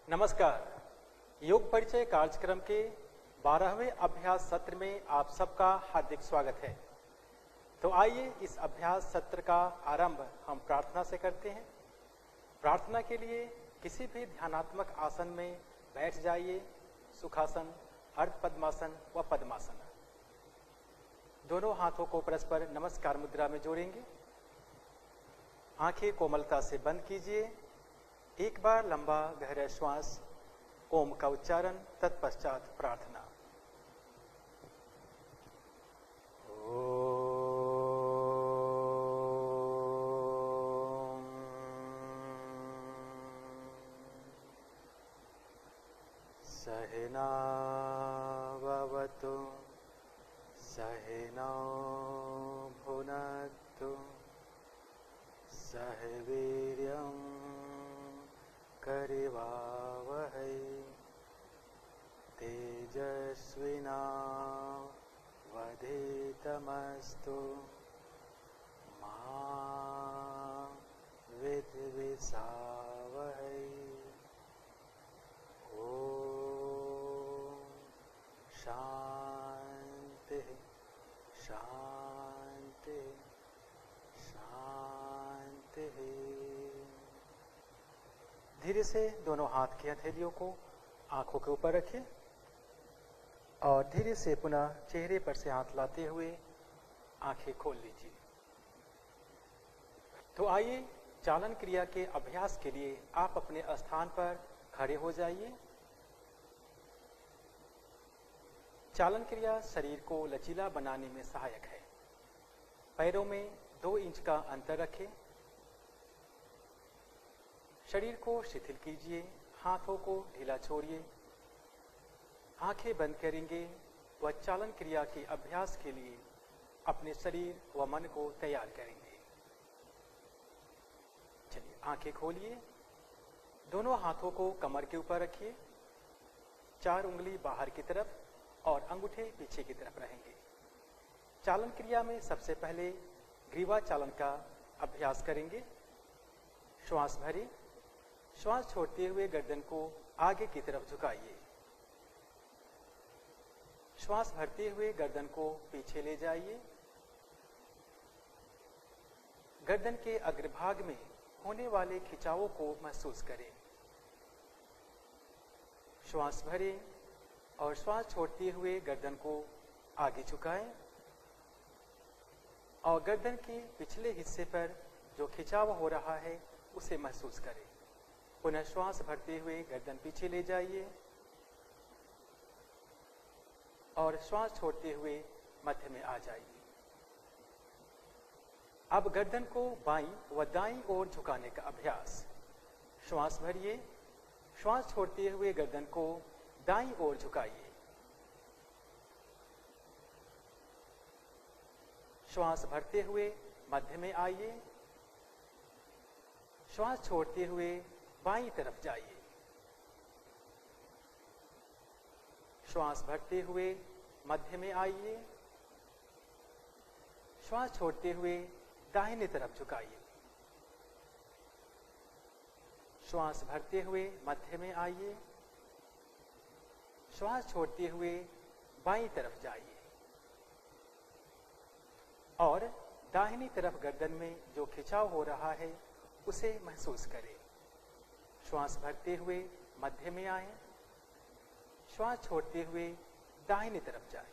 नमस्कार। योग परिचय कार्यक्रम के 12वें अभ्यास सत्र में आप सबका हार्दिक स्वागत है। तो आइए इस अभ्यास सत्र का आरंभ हम प्रार्थना से करते हैं। प्रार्थना के लिए किसी भी ध्यानात्मक आसन में बैठ जाइए। सुखासन, अर्ध पद्मासन व पद्मासन। दोनों हाथों को परस्पर नमस्कार मुद्रा में जोड़ेंगे। आंखें कोमलता से बंद कीजिए। एक बार लंबा गहरा श्वास, ओम का उच्चारण, तत्पश्चात प्रार्थना। सहना भवतु सहनौ भुनक्तु सह वीर्यं करवावहै तेजस्विनावधीतमस्तु मा विद्विषावहै। ओम शांति शांति शांति। धीरे से दोनों हाथ की हथेलियों को आंखों के ऊपर रखें और धीरे से पुनः चेहरे पर से हाथ लाते हुए आंखें खोल लीजिए। तो आइए चालन क्रिया के अभ्यास के लिए आप अपने स्थान पर खड़े हो जाइए। चालन क्रिया शरीर को लचीला बनाने में सहायक है। पैरों में 2 इंच का अंतर रखें। शरीर को शिथिल कीजिए, हाथों को ढीला छोड़िए। आंखें बंद करेंगे व चालन क्रिया के अभ्यास के लिए अपने शरीर व मन को तैयार करेंगे। चलिए आंखें खोलिए। दोनों हाथों को कमर के ऊपर रखिए। 4 उंगली बाहर की तरफ और अंगूठे पीछे की तरफ रहेंगे। चालन क्रिया में सबसे पहले ग्रीवा चालन का अभ्यास करेंगे। श्वास भरें। श्वास छोड़ते हुए गर्दन को आगे की तरफ झुकाइए। श्वास भरते हुए गर्दन को पीछे ले जाइए। गर्दन के अग्रभाग में होने वाले खिंचावों को महसूस करें। श्वास भरें और श्वास छोड़ते हुए गर्दन को आगे झुकाएं और गर्दन के पिछले हिस्से पर जो खिंचाव हो रहा है उसे महसूस करें। पुनः श्वास भरते हुए गर्दन पीछे ले जाइए और श्वास छोड़ते हुए मध्य में आ जाइए। अब गर्दन को बाईं व दाईं ओर झुकाने का अभ्यास। श्वास भरिए। श्वास छोड़ते हुए गर्दन को दाईं ओर झुकाइए। श्वास भरते हुए मध्य में आइए। श्वास छोड़ते हुए बाईं तरफ जाइए। श्वास भरते हुए मध्य में आइए। श्वास छोड़ते हुए दाहिने तरफ झुकाइए। श्वास भरते हुए मध्य में आइए। श्वास छोड़ते हुए बाईं तरफ जाइए और दाहिनी तरफ गर्दन में जो खिंचाव हो रहा है उसे महसूस करें। श्वास भरते हुए मध्य में आए। श्वास छोड़ते हुए दाहिनी तरफ जाए।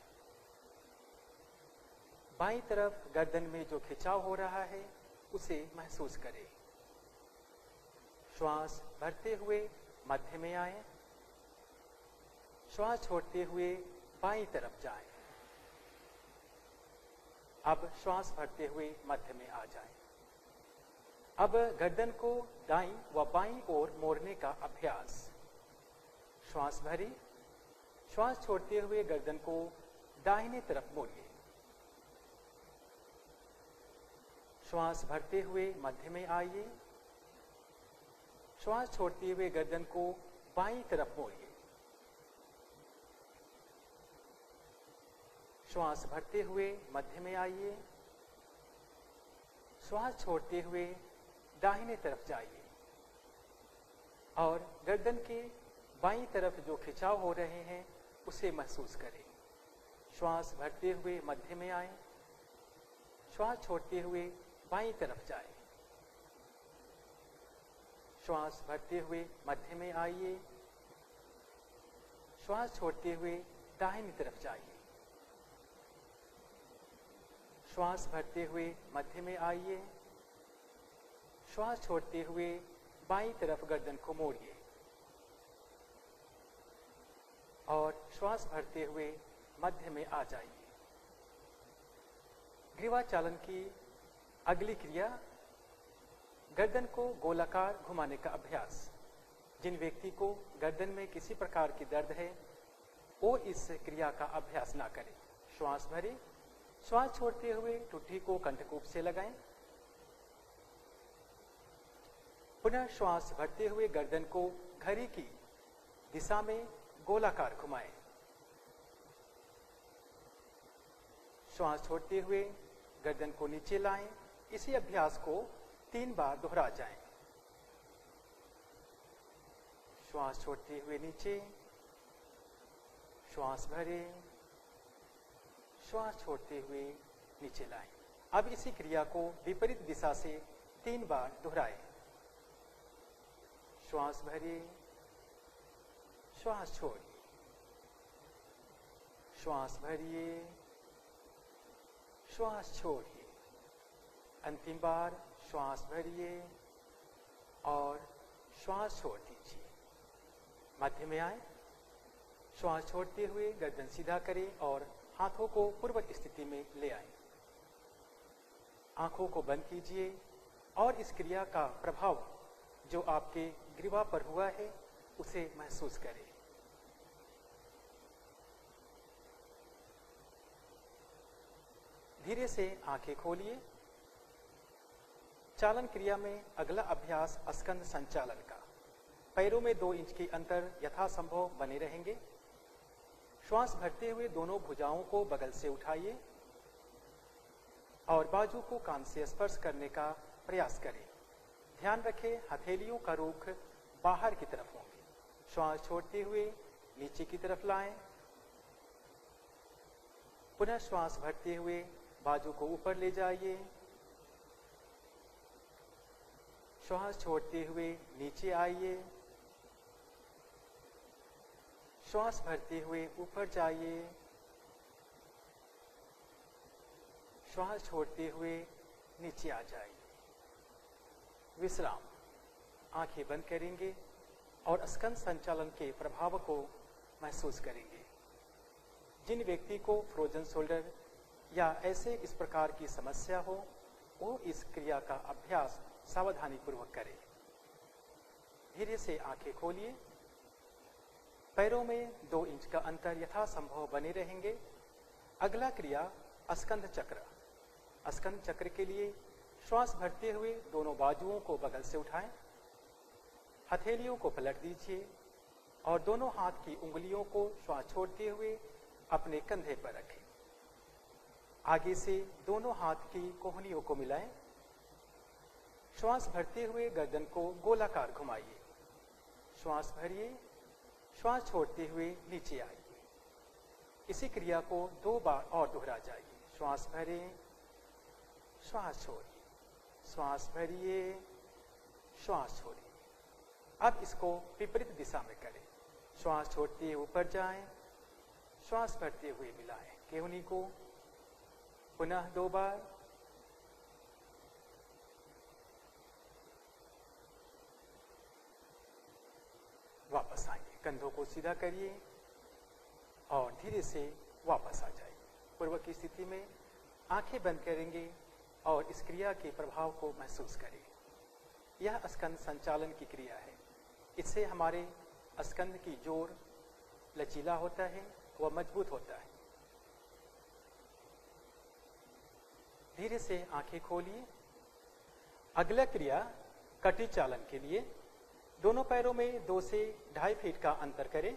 बाईं तरफ गर्दन में जो खिंचाव हो रहा है उसे महसूस करें। श्वास भरते हुए मध्य में आए। श्वास छोड़ते हुए बाईं तरफ जाएं। अब श्वास भरते हुए मध्य में आ जाएं। अब गर्दन को दाईं व बाईं ओर मोड़ने का अभ्यास। श्वास भरें। श्वास छोड़ते हुए गर्दन को दाहिने तरफ मोड़िए। श्वास भरते हुए मध्य में आइए। श्वास छोड़ते हुए गर्दन को बाईं तरफ मोड़िए। श्वास भरते हुए मध्य में आइए। श्वास छोड़ते हुए दाहिने तरफ जाइए और गर्दन के बाईं तरफ जो खिंचाव हो रहे हैं उसे महसूस करें। श्वास भरते हुए मध्य में आए, श्वास छोड़ते हुए बाईं तरफ जाए। श्वास भरते हुए मध्य में आइए, श्वास छोड़ते हुए दाहिनी तरफ जाइए। श्वास भरते हुए मध्य में आइए, श्वास छोड़ते हुए बाईं तरफ गर्दन को मोड़िए और श्वास भरते हुए मध्य में आ जाइए। ग्रीवा चालन की अगली क्रिया गर्दन को गोलाकार घुमाने का अभ्यास। जिन व्यक्ति को गर्दन में किसी प्रकार की दर्द है वो इस क्रिया का अभ्यास ना करें। श्वास भरें, श्वास छोड़ते हुए ठुड्डी को कंठकूप से लगाएं। पुनः श्वास भरते हुए गर्दन को घड़ी की दिशा में गोलाकार घुमाएं। श्वास छोड़ते हुए गर्दन को नीचे लाएं। इसी अभ्यास को 3 बार दोहरा जाएं। श्वास छोड़ते हुए नीचे, श्वास भरें, श्वास छोड़ते हुए नीचे लाएं। अब इसी क्रिया को विपरीत दिशा से 3 बार दोहराएं। श्वास भरिए, श्वास छोड़िए, श्वास भरिए, श्वास छोड़िए। अंतिम बार श्वास भरिए और श्वास छोड़ दीजिए। मध्य में आए, श्वास छोड़ते हुए गर्दन सीधा करें और हाथों को पूर्ववत स्थिति में ले आए। आंखों को बंद कीजिए और इस क्रिया का प्रभाव जो आपके ग्रीवा पर हुआ है उसे महसूस करें। धीरे से आंखें खोलिए। चालन क्रिया में अगला अभ्यास स्कंद संचालन का। पैरों में 2 इंच के अंतर यथासंभव बने रहेंगे। श्वास भरते हुए दोनों भुजाओं को बगल से उठाइए और बाजू को कान से स्पर्श करने का प्रयास करें। ध्यान रखें हथेलियों का रुख बाहर की तरफ होंगे। श्वास छोड़ते हुए नीचे की तरफ लाएं। पुनः श्वास भरते हुए बाजू को ऊपर ले जाइए। श्वास छोड़ते हुए नीचे आइए। श्वास भरते हुए ऊपर जाइए। श्वास छोड़ते हुए नीचे आ जाइए। विश्राम। आंखें बंद करेंगे और स्कंद संचालन के प्रभाव को महसूस करेंगे। जिन व्यक्ति को फ्रोजन शोल्डर या ऐसे इस प्रकार की समस्या हो वो इस क्रिया का अभ्यास सावधानी पूर्वक करें। धीरे से आंखें खोलिए। पैरों में 2 इंच का अंतर यथासंभव बने रहेंगे। अगला क्रिया स्कंद चक्र। स्कंद चक्र के लिए श्वास भरते हुए दोनों बाजुओं को बगल से उठाएं। हथेलियों को पलट दीजिए और दोनों हाथ की उंगलियों को श्वास छोड़ते हुए अपने कंधे पर रखें। आगे से दोनों हाथ की कोहनियों को मिलाएं। श्वास भरते हुए गर्दन को गोलाकार घुमाइए। श्वास भरिए, श्वास छोड़ते हुए नीचे आइए। इसी क्रिया को 2 बार और दोहरा जाइए। श्वास भरें, श्वास छोड़िए, श्वास भरिए, श्वास छोड़िए। अब इसको विपरीत दिशा में करें। श्वास छोड़ते हुए ऊपर जाएं, श्वास भरते हुए मिलाएं केहनी को। पुनः 2 बार। वापस आइए। कंधों को सीधा करिए और धीरे से वापस आ जाइए। पूर्व की स्थिति में आंखें बंद करेंगे और इस क्रिया के प्रभाव को महसूस करें। यह स्कंद संचालन की क्रिया है। इससे हमारे स्कंद की जोड़ लचीला होता है, वह मजबूत होता है। धीरे से आंखें खोलिए। अगला क्रिया कटी चालन के लिए दोनों पैरों में 2 से 2.5 फीट का अंतर करें।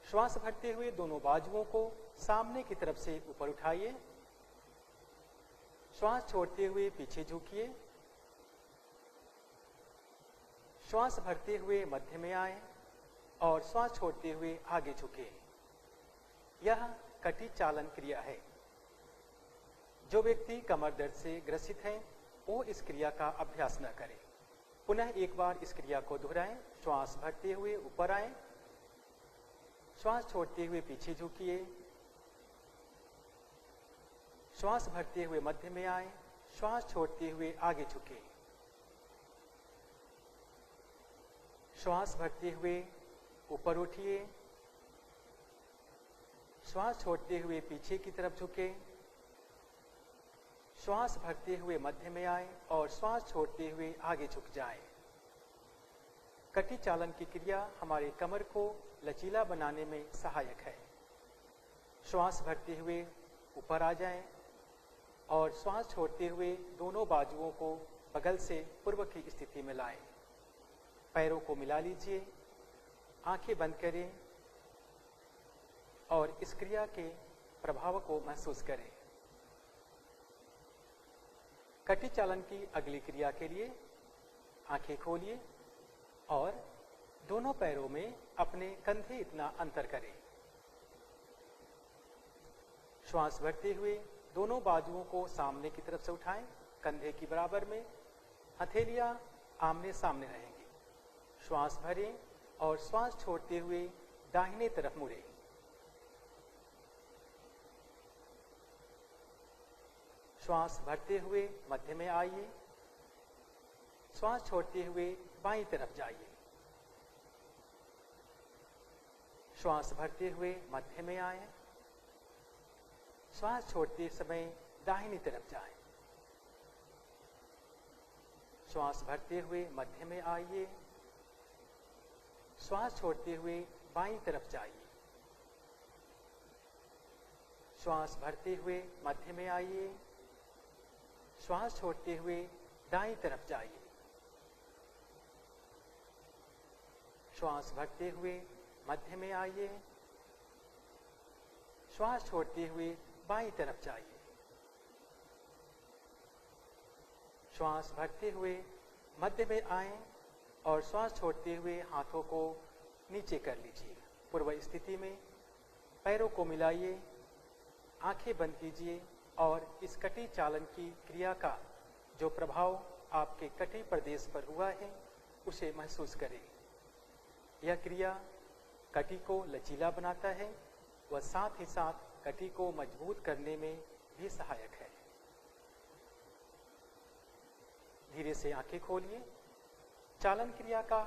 श्वास भरते हुए दोनों बाजुओं को सामने की तरफ से ऊपर उठाइए। श्वास छोड़ते हुए पीछे झुकिए। श्वास भरते हुए मध्य में आए और श्वास छोड़ते हुए आगे झुके। यह कटी चालन क्रिया है। जो व्यक्ति कमर दर्द से ग्रसित हैं वो इस क्रिया का अभ्यास न करें। पुनः एक बार इस क्रिया को दोहराएं। श्वास भरते हुए ऊपर आए, श्वास छोड़ते हुए पीछे झुकिए, श्वास भरते हुए मध्य में आए, श्वास छोड़ते हुए आगे झुके, श्वास भरते हुए ऊपर उठिए, श्वास छोड़ते हुए पीछे की तरफ झुके, श्वास भरते हुए मध्य में आए और श्वास छोड़ते हुए आगे झुक जाए। कटी चालन की क्रिया हमारे कमर को लचीला बनाने में सहायक है। श्वास भरते हुए ऊपर आ जाएं और श्वास छोड़ते हुए दोनों बाजुओं को बगल से पूर्व की स्थिति में लाएं। पैरों को मिला लीजिए, आंखें बंद करें और इस क्रिया के प्रभाव को महसूस करें। कटी चालन की अगली क्रिया के लिए आंखें खोलिए और दोनों पैरों में अपने कंधे इतना अंतर करें। श्वास भरते हुए दोनों बाजुओं को सामने की तरफ से उठाएं, कंधे की बराबर में, हथेलियां आमने सामने रहेंगी। श्वास भरें और श्वास छोड़ते हुए दाहिने तरफ मुड़ें। श्वास भरते हुए मध्य में आइए, श्वास छोड़ते हुए बाईं तरफ जाइए। श्वास भरते हुए मध्य में आए, श्वास छोड़ते समय दाहिनी तरफ जाएं। श्वास भरते हुए मध्य में आइए, श्वास छोड़ते हुए बाईं तरफ जाइए। श्वास भरते हुए मध्य में आइए, श्वास छोड़ते हुए दाईं तरफ जाइए। श्वास भरते हुए मध्य में आइए, श्वास छोड़ते हुए बाईं तरफ जाइए। श्वास भरते हुए मध्य में आए और श्वास छोड़ते हुए हाथों को नीचे कर लीजिए। पूर्व स्थिति में पैरों को मिलाइए, आंखें बंद कीजिए और इस कटी चालन की क्रिया का जो प्रभाव आपके कटी प्रदेश पर हुआ है उसे महसूस करें। यह क्रिया कटी को लचीला बनाता है व साथ ही साथ कटी को मजबूत करने में भी सहायक है। धीरे से आंखें खोलिए। चालन क्रिया का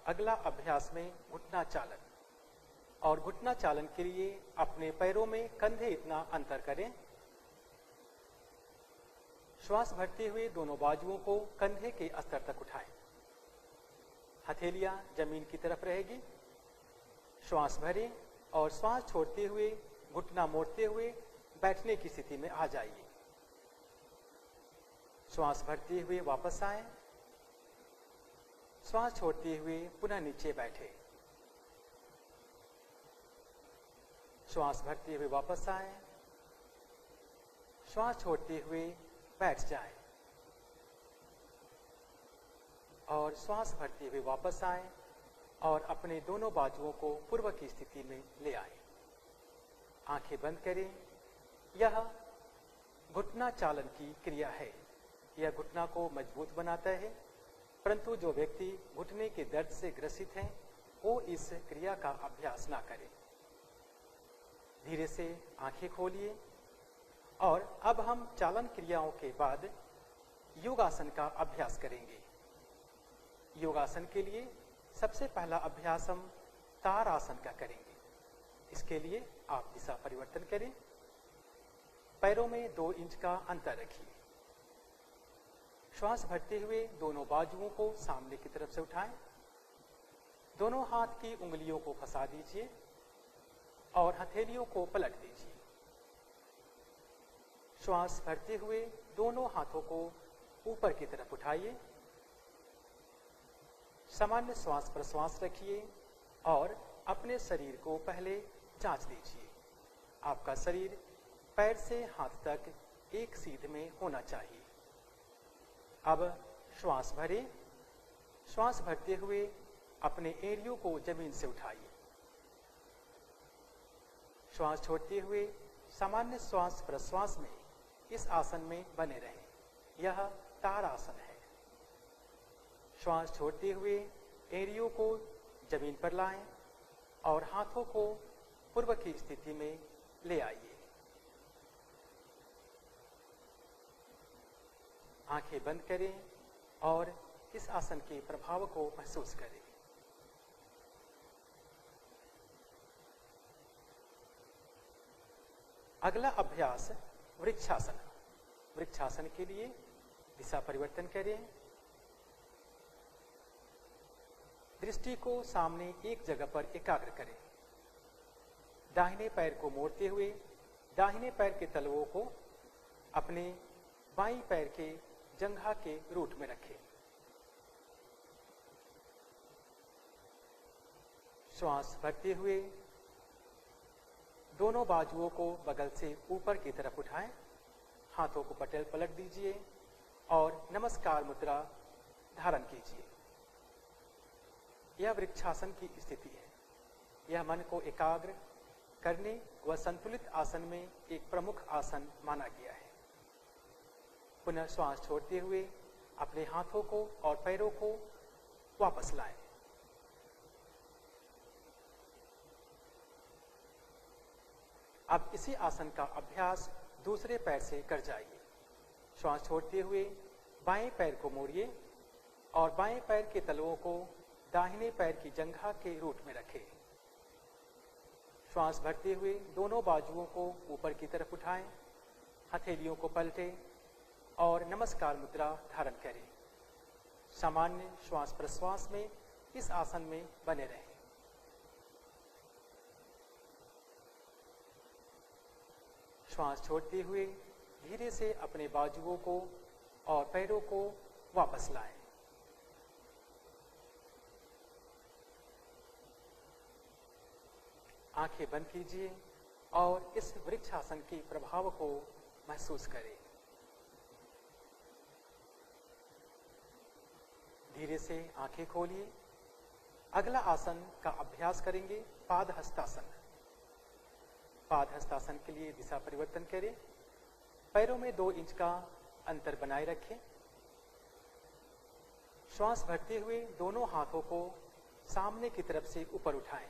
अगला अभ्यास में घुटना चालन, और घुटना चालन के लिए अपने पैरों में कंधे इतना अंतर करें। श्वास भरते हुए दोनों बाजुओं को कंधे के स्तर तक उठाएं। हथेलियां जमीन की तरफ रहेगी। श्वास भरें और श्वास छोड़ते हुए घुटना मोड़ते हुए बैठने की स्थिति में आ जाइए। श्वास भरते हुए वापस आए, श्वास छोड़ते हुए पुनः नीचे बैठे। श्वास भरते हुए वापस आए, श्वास छोड़ते हुए बैठ जाए और श्वास भरते हुए वापस आए और अपने दोनों बाजुओं को पूर्व की स्थिति में ले आए। आंखें बंद करें। यह घुटना चालन की क्रिया है। यह घुटना को मजबूत बनाता है, परंतु जो व्यक्ति घुटने के दर्द से ग्रसित हैं वो इस क्रिया का अभ्यास ना करें। धीरे से आंखें खोलिए और अब हम चालन क्रियाओं के बाद योगासन का अभ्यास करेंगे। योगासन के लिए सबसे पहला अभ्यास हम तारासन का करेंगे। इसके लिए आप दिशा परिवर्तन करें। पैरों में 2 इंच का अंतर रखिए। श्वास भरते हुए दोनों बाजुओं को सामने की तरफ से उठाएं। दोनों हाथ की उंगलियों को फंसा दीजिए और हथेलियों को पलट दीजिए। श्वास भरते हुए दोनों हाथों को ऊपर की तरफ उठाइए। सामान्य श्वास प्रश्वास रखिए और अपने शरीर को पहले जांच लीजिए। आपका शरीर पैर से हाथ तक एक सीध में होना चाहिए। अब श्वास भरें, श्वास भरते हुए अपने एड़ियों को जमीन से उठाइए। श्वास छोड़ते हुए सामान्य श्वास प्रश्वास में इस आसन में बने रहें। यह ताड़ासन है। श्वास छोड़ते हुए एड़ियों को जमीन पर लाएं और हाथों को पूर्व की स्थिति में ले आइए। आंखें बंद करें और इस आसन के प्रभाव को महसूस करें। अगला अभ्यास वृक्षासन। वृक्षासन के लिए दिशा परिवर्तन करें। दृष्टि को सामने एक जगह पर एकाग्र करें। दाहिने पैर को मोड़ते हुए दाहिने पैर के तलवों को अपने बाईं पैर के जंघा के रूट में रखें। श्वास भरते हुए दोनों बाजुओं को बगल से ऊपर की तरफ उठाएं। हाथों को पटेल पलट दीजिए और नमस्कार मुद्रा धारण कीजिए। यह वृक्षासन की स्थिति है। यह मन को एकाग्र करने व संतुलित आसन में एक प्रमुख आसन माना गया है। पुनः श्वास छोड़ते हुए अपने हाथों को और पैरों को वापस लाएं। अब इसी आसन का अभ्यास दूसरे पैर से कर जाइए। श्वास छोड़ते हुए बाएं पैर को मोड़िए और बाएं पैर के तलवों को दाहिने पैर की जंघा के रूट में रखें। श्वास भरते हुए दोनों बाजुओं को ऊपर की तरफ उठाएं, हथेलियों को पलटें और नमस्कार मुद्रा धारण करें। सामान्य श्वास प्रश्वास में इस आसन में बने रहें। श्वास छोड़ते हुए धीरे से अपने बाजुओं को और पैरों को वापस लाएं। आंखें बंद कीजिए और इस वृक्षासन के प्रभाव को महसूस करें। धीरे से आंखें खोलिए। अगला आसन का अभ्यास करेंगे पाद हस्तासन। पाद हस्तासन के लिए दिशा परिवर्तन करें। पैरों में 2 इंच का अंतर बनाए रखें। श्वास भरते हुए दोनों हाथों को सामने की तरफ से ऊपर उठाएं।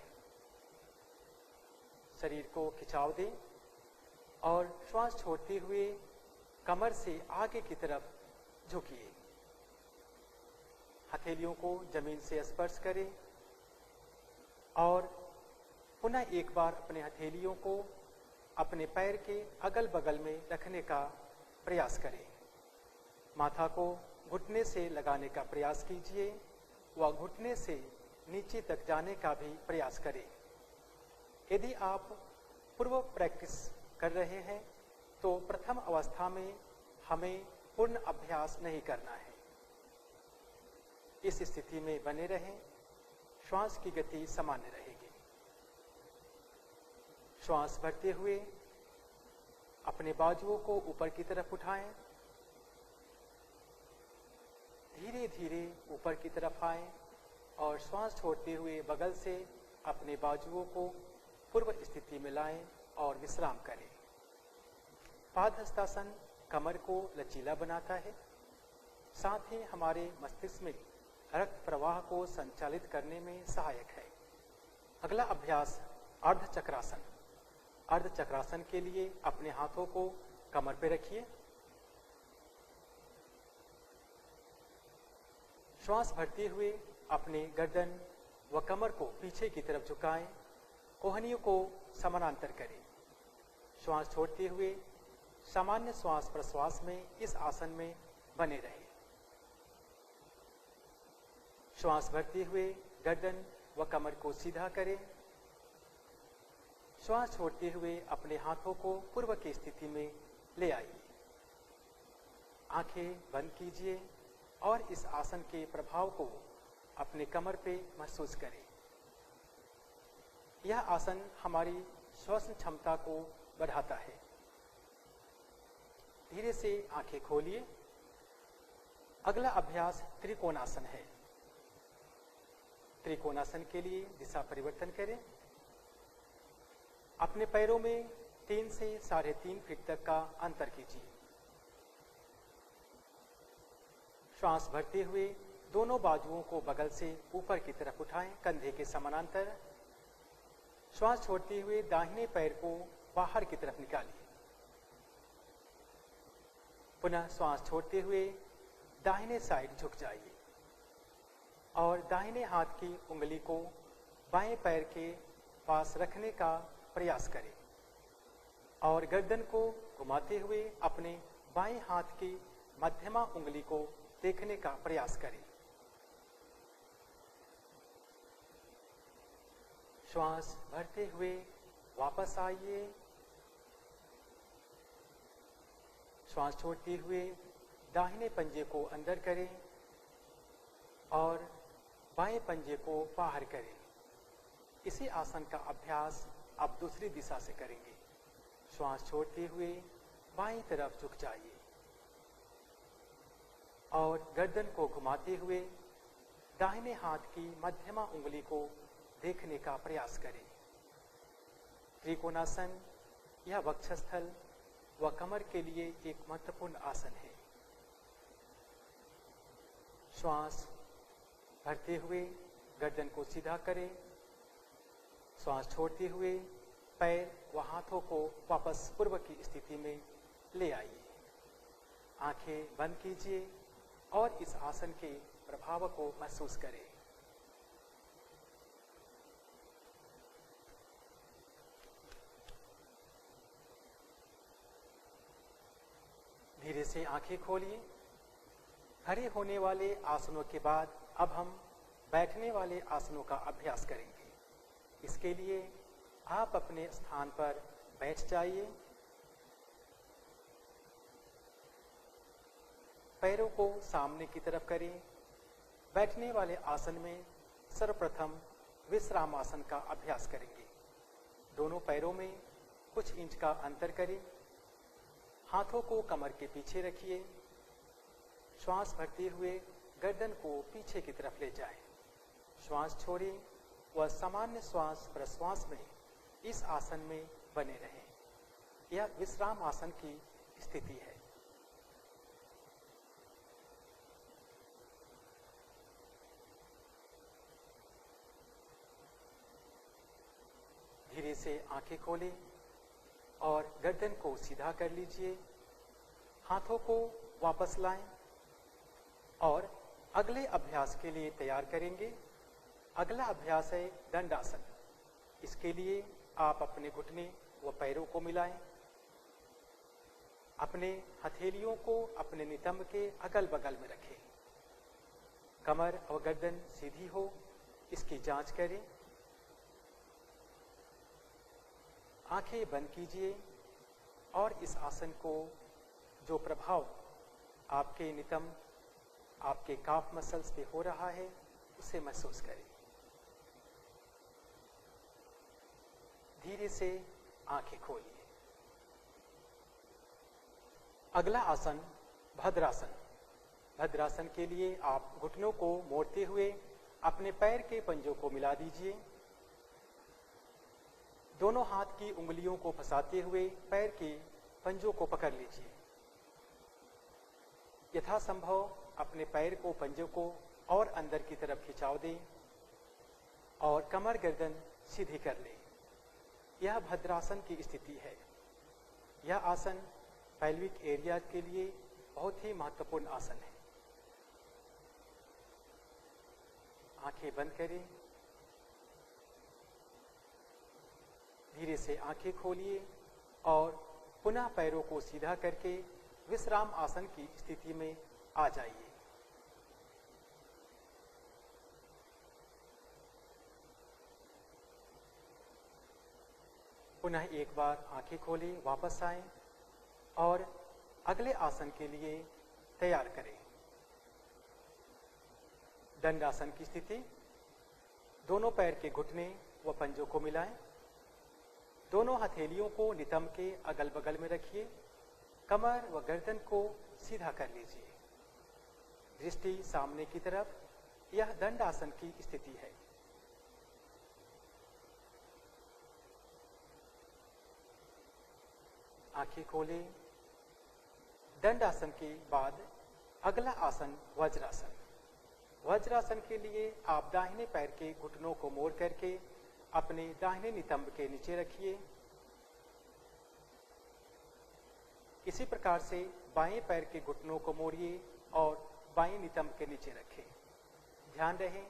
शरीर को खिंचाव दें और श्वास छोड़ते हुए कमर से आगे की तरफ झुकिए। हथेलियों को जमीन से स्पर्श करें और पुनः एक बार अपने हथेलियों को अपने पैर के अगल बगल में रखने का प्रयास करें। माथा को घुटने से लगाने का प्रयास कीजिए व घुटने से नीचे तक जाने का भी प्रयास करें। यदि आप पूर्व प्रैक्टिस कर रहे हैं तो प्रथम अवस्था में हमें पूर्ण अभ्यास नहीं करना है। इस स्थिति में बने रहें। श्वास की गति सामान्य रहेगी। श्वास भरते हुए अपने बाजुओं को ऊपर की तरफ उठाएं। धीरे धीरे ऊपर की तरफ आएं और श्वास छोड़ते हुए बगल से अपने बाजुओं को पूर्व स्थिति में लाएं और विश्राम करें। पाद हस्तासन कमर को लचीला बनाता है, साथ ही हमारे मस्तिष्क में रक्त प्रवाह को संचालित करने में सहायक है। अगला अभ्यास अर्ध चक्रासन। अर्ध चक्रासन के लिए अपने हाथों को कमर पर रखिए। श्वास भरते हुए अपने गर्दन व कमर को पीछे की तरफ झुकाएं। कोहनियों को समानांतर करें। श्वास छोड़ते हुए सामान्य श्वास प्रश्वास में इस आसन में बने रहें। श्वास भरते हुए गर्दन व कमर को सीधा करें। श्वास छोड़ते हुए अपने हाथों को पूर्व की स्थिति में ले आइए। आंखें बंद कीजिए और इस आसन के प्रभाव को अपने कमर पे महसूस करें। यह आसन हमारी श्वसन क्षमता को बढ़ाता है। धीरे से आंखें खोलिए। अगला अभ्यास त्रिकोणासन है। त्रिकोणासन के लिए दिशा परिवर्तन करें। अपने पैरों में 3 से 3.5 फीट तक का अंतर कीजिए। श्वास भरते हुए दोनों बाजुओं को बगल से ऊपर की तरफ उठाएं, कंधे के समानांतर। श्वास छोड़ते हुए दाहिने पैर को बाहर की तरफ निकालिए। पुनः श्वास छोड़ते हुए दाहिने साइड झुक जाइए और दाहिने हाथ की उंगली को बाएं पैर के पास रखने का प्रयास करें और गर्दन को घुमाते हुए अपने बाएं हाथ की मध्यमा उंगली को देखने का प्रयास करें। श्वास भरते हुए वापस आइए। श्वास छोड़ते हुए दाहिने पंजे को अंदर करें और बाएं पंजे को बाहर करें। इसी आसन का अभ्यास आप दूसरी दिशा से करेंगे। श्वास छोड़ते हुए बाईं तरफ झुक जाइए और गर्दन को घुमाते हुए दाहिने हाथ की मध्यमा उंगली को देखने का प्रयास करें। त्रिकोणासन यह वक्षस्थल व कमर के लिए एक महत्वपूर्ण आसन है। श्वास भरते हुए गर्दन को सीधा करें। श्वास छोड़ते हुए पैर व हाथों को वापस पूर्व की स्थिति में ले आइए। आंखें बंद कीजिए और इस आसन के प्रभाव को महसूस करें। धीरे से आंखें खोलिए। खड़े होने वाले आसनों के बाद अब हम बैठने वाले आसनों का अभ्यास करेंगे। इसके लिए आप अपने स्थान पर बैठ जाइए। पैरों को सामने की तरफ करें। बैठने वाले आसन में सर्वप्रथम विश्राम आसन का अभ्यास करेंगे। दोनों पैरों में कुछ इंच का अंतर करें। हाथों को कमर के पीछे रखिए। श्वास भरते हुए गर्दन को पीछे की तरफ ले जाएं। श्वास छोड़ें व सामान्य श्वास प्रश्वास में इस आसन में बने रहें। यह विश्राम आसन की स्थिति है। धीरे से आंखें खोलें और गर्दन को सीधा कर लीजिए। हाथों को वापस लाएं और अगले अभ्यास के लिए तैयार करेंगे। अगला अभ्यास है दंडासन। इसके लिए आप अपने घुटने व पैरों को मिलाएं। अपने हथेलियों को अपने नितंब के अगल बगल में रखें। कमर और गर्दन सीधी हो, इसकी जांच करें। आंखें बंद कीजिए और इस आसन को जो प्रभाव आपके नितंब, आपके काफ मसल्स पे हो रहा है, उसे महसूस करें। धीरे से आंखें खोलिए। अगला आसन भद्रासन। भद्रासन के लिए आप घुटनों को मोड़ते हुए अपने पैर के पंजों को मिला दीजिए। दोनों हाथ की उंगलियों को फंसाते हुए पैर के पंजों को पकड़ लीजिए। यथासंभव अपने पैर को, पंजों को और अंदर की तरफ खिंचाव दें और कमर गर्दन सीधी कर लें। यह भद्रासन की स्थिति है। यह आसन पैल्विक एरिया के लिए बहुत ही महत्वपूर्ण आसन है। आंखें बंद करें। धीरे से आंखें खोलिए और पुनः पैरों को सीधा करके विश्राम आसन की स्थिति में आ जाइए। पुनः एक बार आंखें खोलें, वापस आएं और अगले आसन के लिए तैयार करें। दंडासन की स्थिति। दोनों पैर के घुटने व पंजों को मिलाएं। दोनों हथेलियों को नितंब के अगल बगल में रखिए। कमर व गर्दन को सीधा कर लीजिए। दृष्टि सामने की तरफ। यह दंडासन की स्थिति है। आंखें खोलें। दंड आसन के बाद अगला आसन वज्रासन। वज्रासन के लिए आप दाहिने पैर के घुटनों को मोड़ करके अपने दाहिने नितंब के नीचे रखिए। इसी प्रकार से बाएं पैर के घुटनों को मोड़िए और बाएं नितंब के नीचे रखें। ध्यान रहे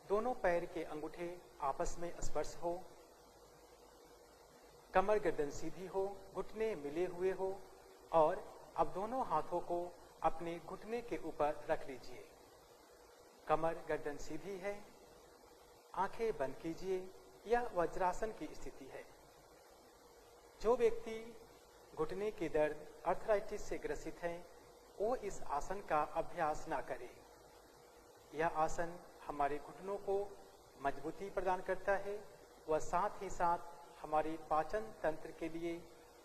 दोनों पैर के अंगूठे आपस में स्पर्श हो, कमर गर्दन सीधी हो, घुटने मिले हुए हो और अब दोनों हाथों को अपने घुटने के ऊपर रख लीजिए। कमर गर्दन सीधी है, आंखें बंद कीजिए। यह वज्रासन की स्थिति है। जो व्यक्ति घुटने के दर्द अर्थराइटिस से ग्रसित है वो इस आसन का अभ्यास ना करे। यह आसन हमारे घुटनों को मजबूती प्रदान करता है व साथ ही साथ हमारे पाचन तंत्र के लिए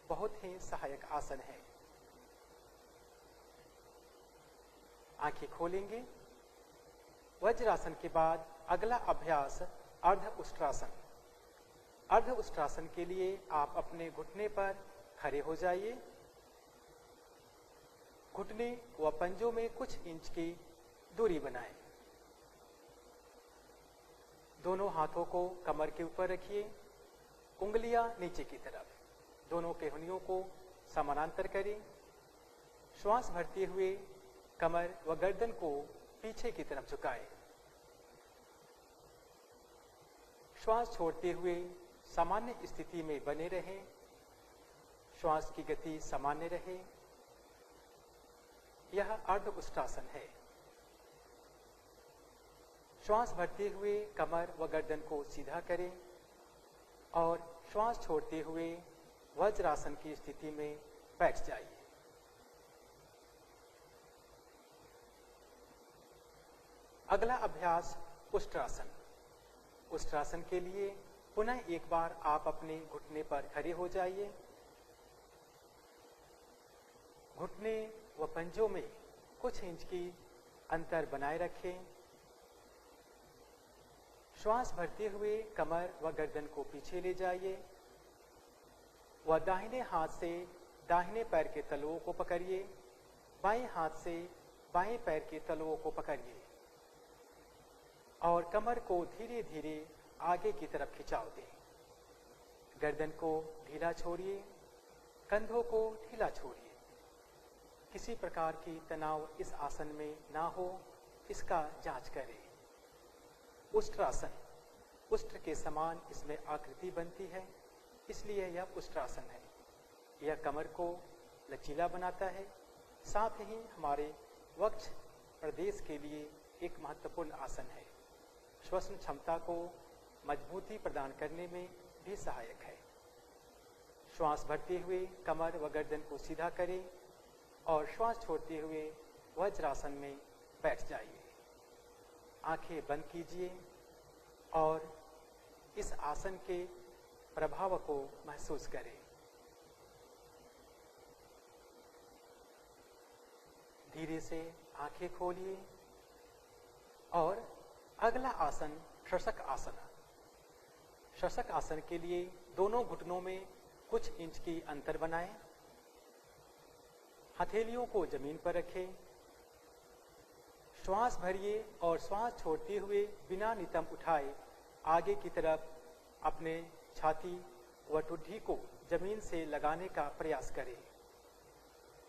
बहुत ही सहायक आसन है। आंखें खोलेंगे। वज्रासन के बाद अगला अभ्यास अर्ध उष्ट्रासन। अर्ध उष्ट्रासन के लिए आप अपने घुटने पर खड़े हो जाइए। घुटने व पंजों में कुछ इंच की दूरी बनाएं। दोनों हाथों को कमर के ऊपर रखिए, उंगलियां नीचे की तरफ। दोनों केहनियों को समानांतर करें। श्वास भरते हुए कमर व गर्दन को पीछे की तरफ झुकाएं। श्वास छोड़ते हुए सामान्य स्थिति में बने रहें। श्वास की गति सामान्य रहे। यह अर्ध उष्ट्रासन है। श्वास भरते हुए कमर व गर्दन को सीधा करें और श्वास छोड़ते हुए वज्रासन की स्थिति में बैठ जाइए। अगला अभ्यास उष्ट्रासन। उष्ट्रासन के लिए पुनः एक बार आप अपने घुटने पर खड़े हो जाइए। घुटने व पंजों में कुछ इंच की अंतर बनाए रखें। श्वास भरते हुए कमर व गर्दन को पीछे ले जाइए व दाहिने हाथ से दाहिने पैर के तलुओं को पकड़िए। बाएं हाथ से बाएं पैर के तलुओं को पकड़िए और कमर को धीरे धीरे आगे की तरफ खिंचाव दें। गर्दन को ढीला छोड़िए, कंधों को ढीला छोड़िए। किसी प्रकार की तनाव इस आसन में ना हो, इसका जांच करें। उष्ट्रासन, उष्ट्र के समान इसमें आकृति बनती है, इसलिए यह उष्ट्रासन है। यह कमर को लचीला बनाता है, साथ ही हमारे वक्ष प्रदेश के लिए एक महत्वपूर्ण आसन है। श्वसन क्षमता को मजबूती प्रदान करने में भी सहायक है। श्वास भरते हुए कमर व गर्दन को सीधा करें और श्वास छोड़ते हुए वज्रासन में बैठ जाइए। आंखें बंद कीजिए और इस आसन के प्रभाव को महसूस करें। धीरे से आंखें खोलिए और अगला आसन शशक आसन। शशक आसन के लिए दोनों घुटनों में कुछ इंच की अंतर बनाएं। हथेलियों को जमीन पर रखें। श्वास भरिए और श्वास छोड़ते हुए बिना नितंब उठाए आगे की तरफ अपने छाती व ठुड्डी को जमीन से लगाने का प्रयास करें।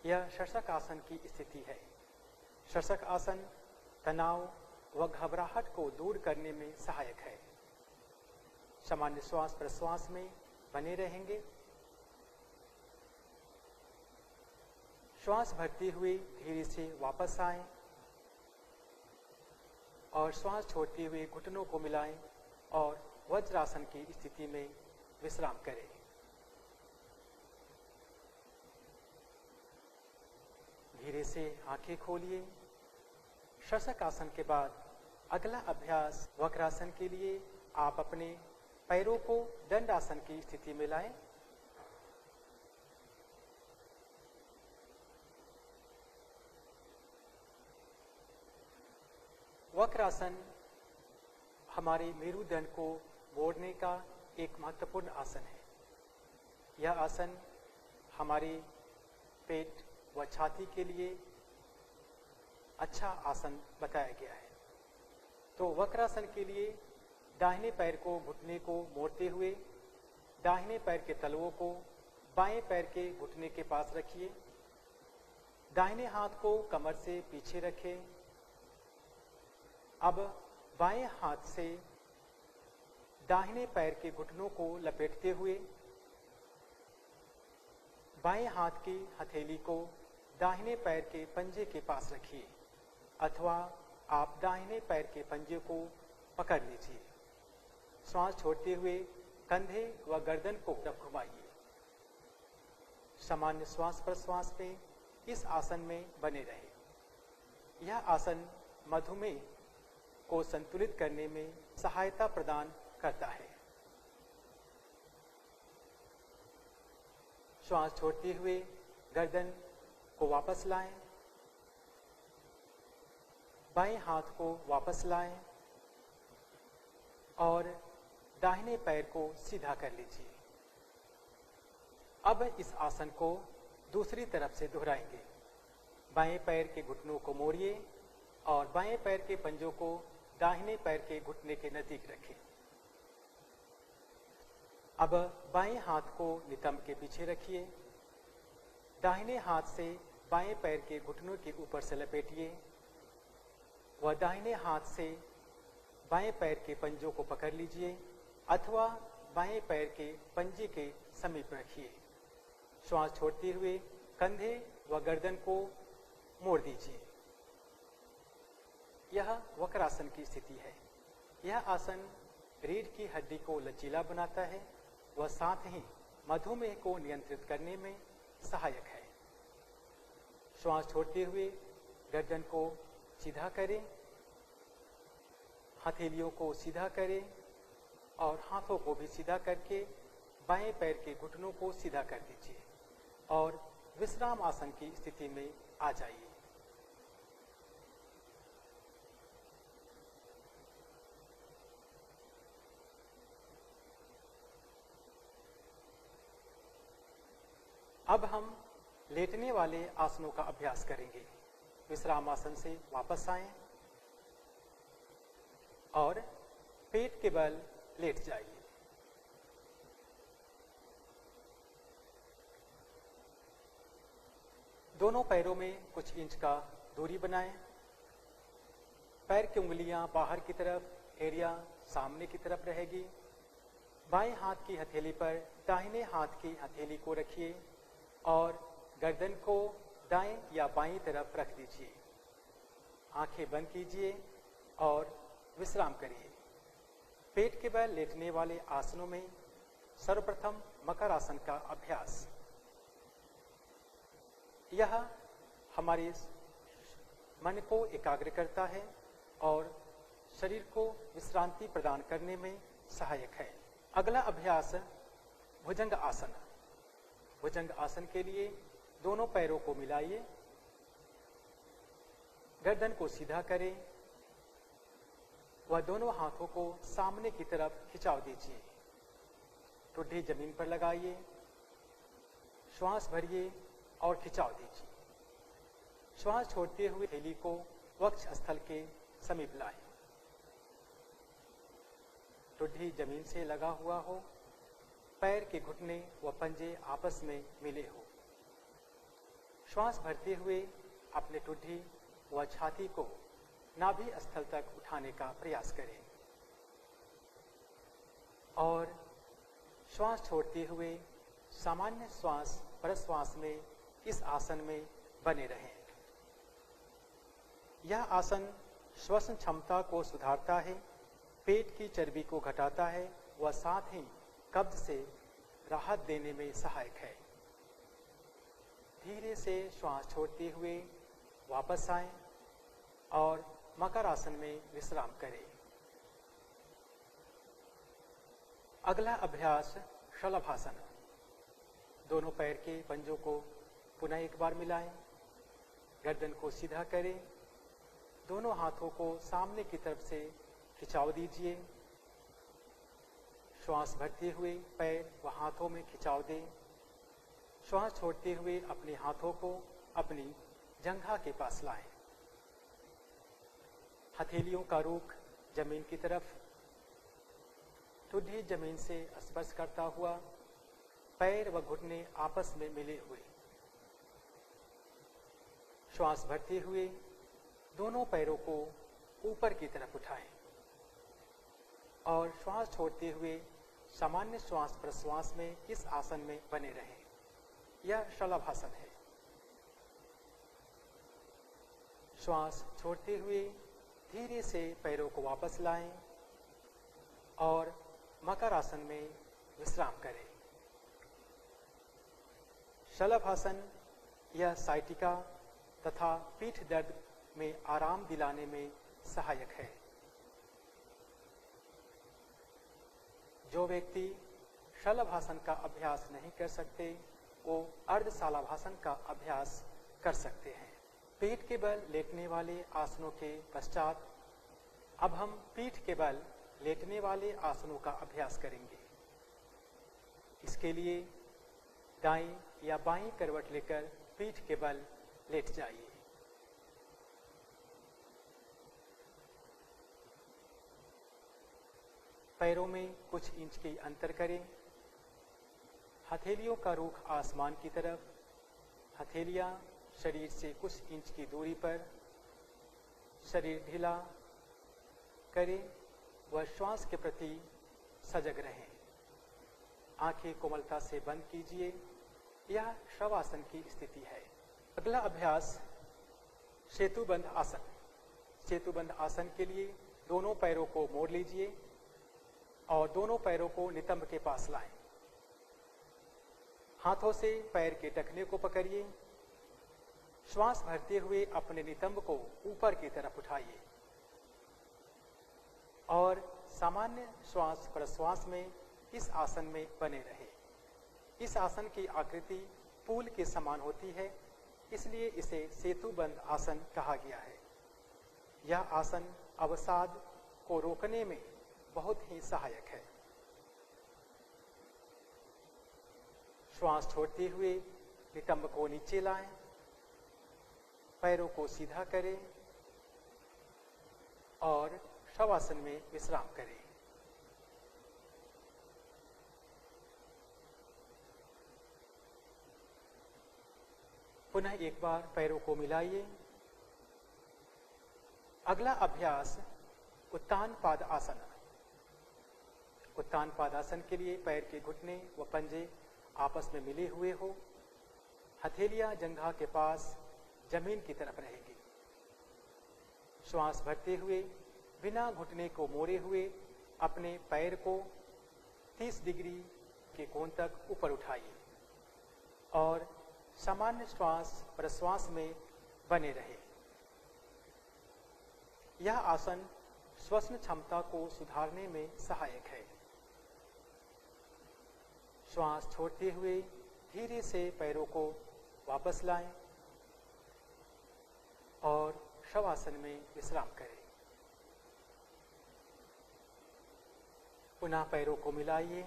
यह शशक आसन की स्थिति है। शशक आसन तनाव व घबराहट को दूर करने में सहायक है। सामान्य श्वास प्रश्वास में बने रहेंगे। श्वास भरते हुए धीरे से वापस आएं और श्वास छोड़ते हुए घुटनों को मिलाएं और वज्रासन की स्थिति में विश्राम करें। धीरे से आंखें खोलिए। शशक आसन के बाद अगला अभ्यास वक्रासन के लिए आप अपने पैरों को दंड आसन की स्थिति में लाएं। वक्रासन हमारे मेरुदंड को मोड़ने का एक महत्वपूर्ण आसन है। यह आसन हमारे पेट व छाती के लिए अच्छा आसन बताया गया है। तो वक्रासन के लिए दाहिने पैर को घुटने को मोड़ते हुए दाहिने पैर के तलवों को बाएं पैर के घुटने के पास रखिए। दाहिने हाथ को कमर से पीछे रखें। अब बाएं हाथ से दाहिने पैर के घुटनों को लपेटते हुए बाएं हाथ की हथेली को दाहिने पैर के पंजे के पास रखिए, अथवा आप दाहिने पैर के पंजे को पकड़ लीजिए। श्वास छोड़ते हुए कंधे व गर्दन को तरफ घुमाइए। सामान्य श्वास प्रश्वास में इस आसन में बने रहे। यह आसन मधुमेह को संतुलित करने में सहायता प्रदान करता है। श्वास छोड़ते हुए गर्दन को वापस लाएं, बाएं हाथ को वापस लाएं और दाहिने पैर को सीधा कर लीजिए। अब इस आसन को दूसरी तरफ से दोहराएंगे। बाएं पैर के घुटनों को मोड़िए और बाएं पैर के पंजों को दाहिने पैर के घुटने के नजदीक रखें। अब बाएं हाथ को नितंब के पीछे रखिए। दाहिने हाथ से बाएं पैर के घुटनों के ऊपर से लपेटिए व दाहिने हाथ से बाएं पैर के पंजों को पकड़ लीजिए, अथवा बाएं पैर के पंजे के समीप रखिए। श्वास छोड़ते हुए कंधे व गर्दन को मोड़ दीजिए। यह वक्रासन की स्थिति है। यह आसन रीढ़ की हड्डी को लचीला बनाता है व साथ ही मधुमेह को नियंत्रित करने में सहायक है। श्वास छोड़ते हुए गर्दन को सीधा करें, हथेलियों को सीधा करें और हाथों को भी सीधा करके बाएं पैर के घुटनों को सीधा कर दीजिए और विश्राम आसन की स्थिति में आ जाइए। अब हम लेटने वाले आसनों का अभ्यास करेंगे। विश्राम आसन से वापस आएं और पेट के बल लेट जाइए। दोनों पैरों में कुछ इंच का दूरी बनाएं। पैर की उंगलियां बाहर की तरफ, एरिया सामने की तरफ रहेगी। बाएं हाथ की हथेली पर दाहिने हाथ की हथेली को रखिए और गर्दन को दाएं या बाईं तरफ रख दीजिए। आंखें बंद कीजिए और विश्राम करिए। पेट के बल लेटने वाले आसनों में सर्वप्रथम मकर आसन का अभ्यास। यह हमारे मन को एकाग्र करता है और शरीर को विश्रांति प्रदान करने में सहायक है। अगला अभ्यास भुजंग आसन। भुजंग आसन के लिए दोनों पैरों को मिलाइए, गर्दन को सीधा करें व दोनों हाथों को सामने की तरफ खिंचाव दीजिए। ठुड्डी जमीन पर लगाइए, श्वास भरिए और खिंचाव दीजिए। श्वास छोड़ते हुए थैली को वक्ष स्थल के समीप लाएं। ठुड्डी जमीन से लगा हुआ हो, पैर के घुटने व पंजे आपस में मिले हो। श्वास भरते हुए अपने ठुड्डी व छाती को नाभि स्थल तक उठाने का प्रयास करें और श्वास छोड़ते हुए सामान्य श्वास प्रश्वास में इस आसन में बने रहें। यह आसन श्वसन क्षमता को सुधारता है, पेट की चर्बी को घटाता है व साथ ही कब्ज से राहत देने में सहायक है। धीरे से श्वास छोड़ते हुए वापस आएं और मकर आसन में विश्राम करें। अगला अभ्यास शलभासन। दोनों पैर के पंजों को पुनः एक बार मिलाएं, गर्दन को सीधा करें, दोनों हाथों को सामने की तरफ से खिंचाव दीजिए। श्वास भरते हुए पैर व हाथों में खिंचाव दें। श्वास छोड़ते हुए अपने हाथों को अपनी जंघा के पास लाएं। हथेलियों का रुख जमीन की तरफ, ठुड्डी जमीन से स्पर्श करता हुआ, पैर व घुटने आपस में मिले हुए। श्वास भरते हुए दोनों पैरों को ऊपर की तरफ उठाएं और श्वास छोड़ते हुए सामान्य श्वास प्रश्वास में इस आसन में बने रहें। यह शलभासन है। श्वास छोड़ते हुए धीरे से पैरों को वापस लाएं और मकर आसन में विश्राम करें। शलभासन यह साइटिका तथा पीठ दर्द में आराम दिलाने में सहायक है। जो व्यक्ति शलभासन का अभ्यास नहीं कर सकते वो अर्ध शलभासन का अभ्यास कर सकते हैं। पीठ के बल लेटने वाले आसनों के पश्चात अब हम पीठ के बल लेटने वाले आसनों का अभ्यास करेंगे। इसके लिए दाईं या बाईं करवट लेकर पीठ के बल लेट जाइए। पैरों में कुछ इंच की अंतर करें। हथेलियों का रुख आसमान की तरफ, हथेलियां शरीर से कुछ इंच की दूरी पर। शरीर ढीला करें व श्वास के प्रति सजग रहें। आंखें कोमलता से बंद कीजिए। यह शवासन की स्थिति है। अगला अभ्यास सेतुबंध आसन। सेतुबंध आसन के लिए दोनों पैरों को मोड़ लीजिए और दोनों पैरों को नितंब के पास लाएं। हाथों से पैर के टखने को पकड़िए। श्वास भरते हुए अपने नितंब को ऊपर की तरफ उठाइए और सामान्य श्वास प्रश्वास में इस आसन में बने रहे। इस आसन की आकृति फूल के समान होती है, इसलिए इसे सेतुबंध आसन कहा गया है। यह आसन अवसाद को रोकने में बहुत ही सहायक है। श्वास छोड़ते हुए नितंब को नीचे लाएं, पैरों को सीधा करें और शवासन में विश्राम करें। पुनः एक बार पैरों को मिलाइए। अगला अभ्यास उत्तान पाद आसन। उत्तान पाद आसन के लिए पैर के घुटने व पंजे आपस में मिले हुए हो। हथेलियां जंघा के पास जमीन की तरफ रहेगी। श्वास भरते हुए बिना घुटने को मोड़े हुए अपने पैर को 30 डिग्री के कोण तक ऊपर उठाइए और सामान्य श्वास प्रश्वास में बने रहे। यह आसन श्वसन क्षमता को सुधारने में सहायक है। श्वास छोड़ते हुए धीरे से पैरों को वापस लाएं और शवासन में विश्राम करें। पुनः पैरों को मिलाइए,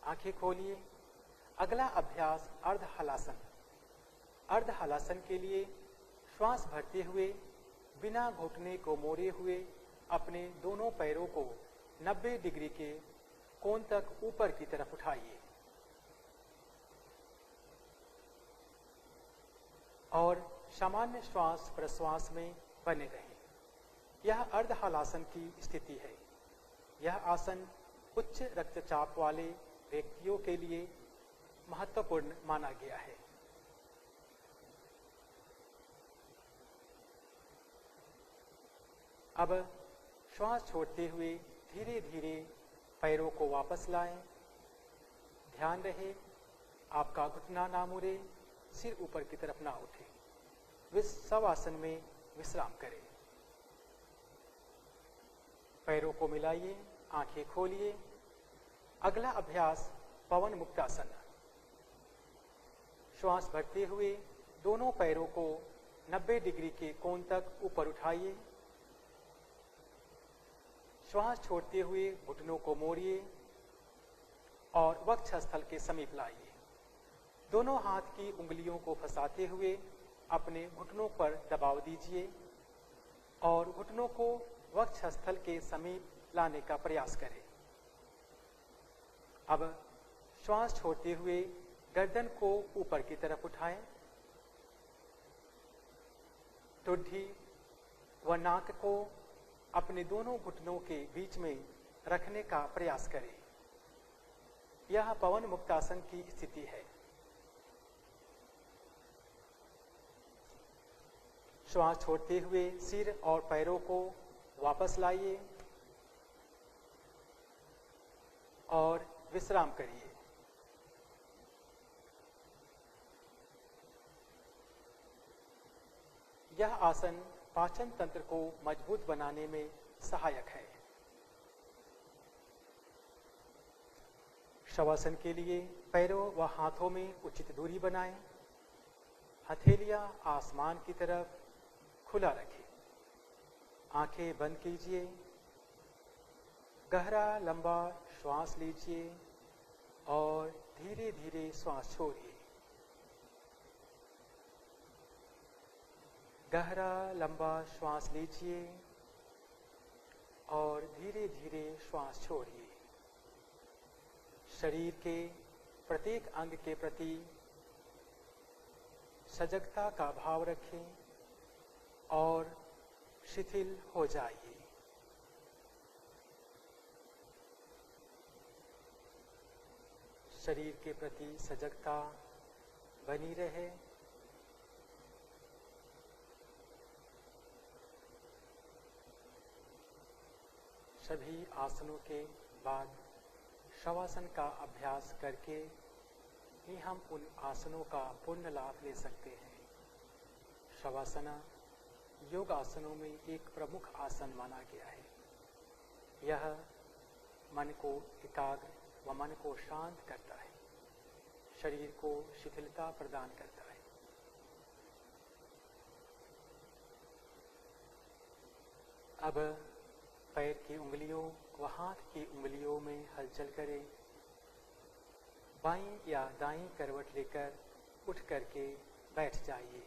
आंखें खोलिए। अगला अभ्यास अर्ध हलासन। अर्ध हलासन के लिए श्वास भरते हुए बिना घुटने को मोड़े हुए अपने दोनों पैरों को 90 डिग्री के कोण तक ऊपर की तरफ उठाइए और सामान्य श्वास प्रश्वास में बने रहें। यह अर्ध हलासन की स्थिति है। यह आसन उच्च रक्तचाप वाले व्यक्तियों के लिए महत्वपूर्ण माना गया है। अब श्वास छोड़ते हुए धीरे धीरे पैरों को वापस लाएं। ध्यान रहे आपका घुटना ना मुड़े, सिर ऊपर की तरफ ना उठे। शवासन में विश्राम करें। पैरों को मिलाइए, आंखें खोलिए। अगला अभ्यास पवन मुक्तासन। श्वास भरते हुए दोनों पैरों को 90 डिग्री के कोण तक ऊपर उठाइए। श्वास छोड़ते हुए घुटनों को मोड़िए और वक्षस्थल के समीप लाइए। दोनों हाथ की उंगलियों को फंसाते हुए अपने घुटनों पर दबाव दीजिए और घुटनों को वक्षस्थल के समीप लाने का प्रयास करें। अब श्वास छोड़ते हुए गर्दन को ऊपर की तरफ उठाएं। ठुड्डी व नाक को अपने दोनों घुटनों के बीच में रखने का प्रयास करें। यह पवन मुक्तासन की स्थिति है। श्वास छोड़ते हुए सिर और पैरों को वापस लाइए और विश्राम करिए। यह आसन पाचन तंत्र को मजबूत बनाने में सहायक है। शवासन के लिए पैरों व हाथों में उचित दूरी बनाएं। हथेलियां आसमान की तरफ खुला रखें। आंखें बंद कीजिए। गहरा लंबा श्वास लीजिए और धीरे धीरे श्वास छोड़िए। गहरा लंबा श्वास लीजिए और धीरे धीरे श्वास छोड़िए। शरीर के प्रत्येक अंग के प्रति सजगता का भाव रखें और शिथिल हो जाइए। शरीर के प्रति सजगता बनी रहे। सभी आसनों के बाद शवासन का अभ्यास करके ही हम उन आसनों का पूर्ण लाभ ले सकते हैं। शवासना योग आसनों में एक प्रमुख आसन माना गया है। यह मन को एकाग्र व मन को शांत करता है, शरीर को शिथिलता प्रदान करता है। अब पैर की उंगलियों व हाथ की उंगलियों में हलचल करें। बाईं या दाईं करवट लेकर उठ करके बैठ जाइए।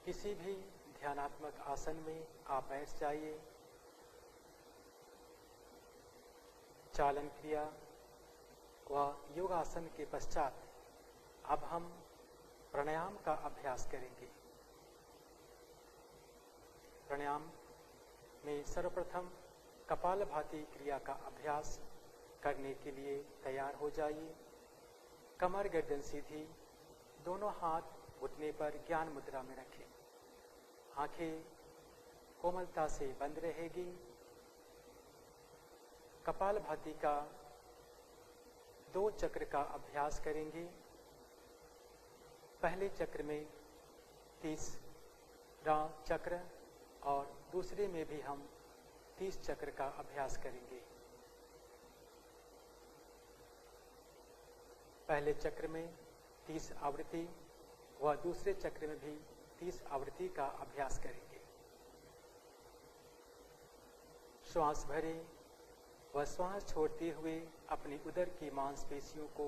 किसी भी ध्यानात्मक आसन में आप बैठ जाइए। चालन क्रिया व योगासन के पश्चात अब हम प्राणायाम का अभ्यास करेंगे। प्राणायाम में सर्वप्रथम कपालभाति क्रिया का अभ्यास करने के लिए तैयार हो जाइए। कमर गर्दन सीधी, दोनों हाथ घुटने पर ज्ञान मुद्रा में रखें। आंखें कोमलता से बंद रहेगी। कपालभाति का 2 चक्र का अभ्यास करेंगे। पहले चक्र में 30 चक्र और दूसरे में भी हम 30 चक्र का अभ्यास करेंगे। पहले चक्र में 30 आवृत्ति व दूसरे चक्र में भी 30 आवृत्ति का अभ्यास करेंगे। श्वास भरें व श्वास छोड़ते हुए अपनी उदर की मांसपेशियों को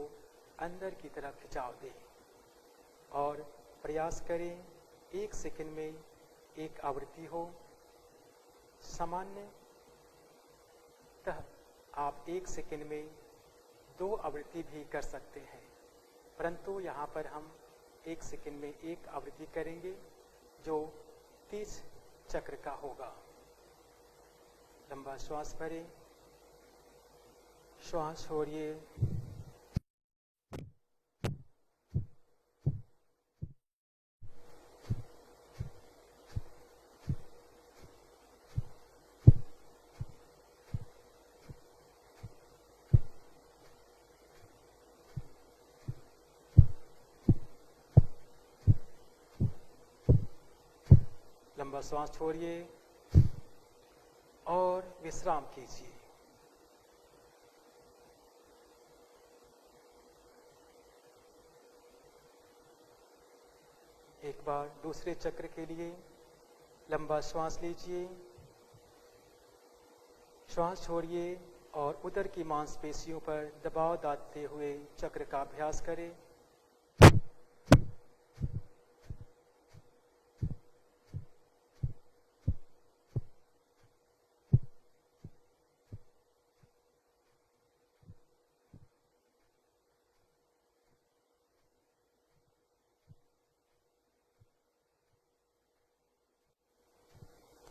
अंदर की तरफ खिंचाव दें और प्रयास करें 1 सेकंड में 1 आवृत्ति हो। सामान्यतः आप 1 सेकंड में 2 आवृत्ति भी कर सकते हैं, परंतु यहाँ पर हम 1 सेकंड में 1 आवृत्ति करेंगे जो 30 चक्र का होगा। लंबा श्वास भरें, श्वास छोड़िए। लंबा श्वास छोड़िए और विश्राम कीजिए। एक बार दूसरे चक्र के लिए लंबा श्वास लीजिए, श्वास छोड़िए और उदर की मांसपेशियों पर दबाव डालते हुए चक्र का अभ्यास करें।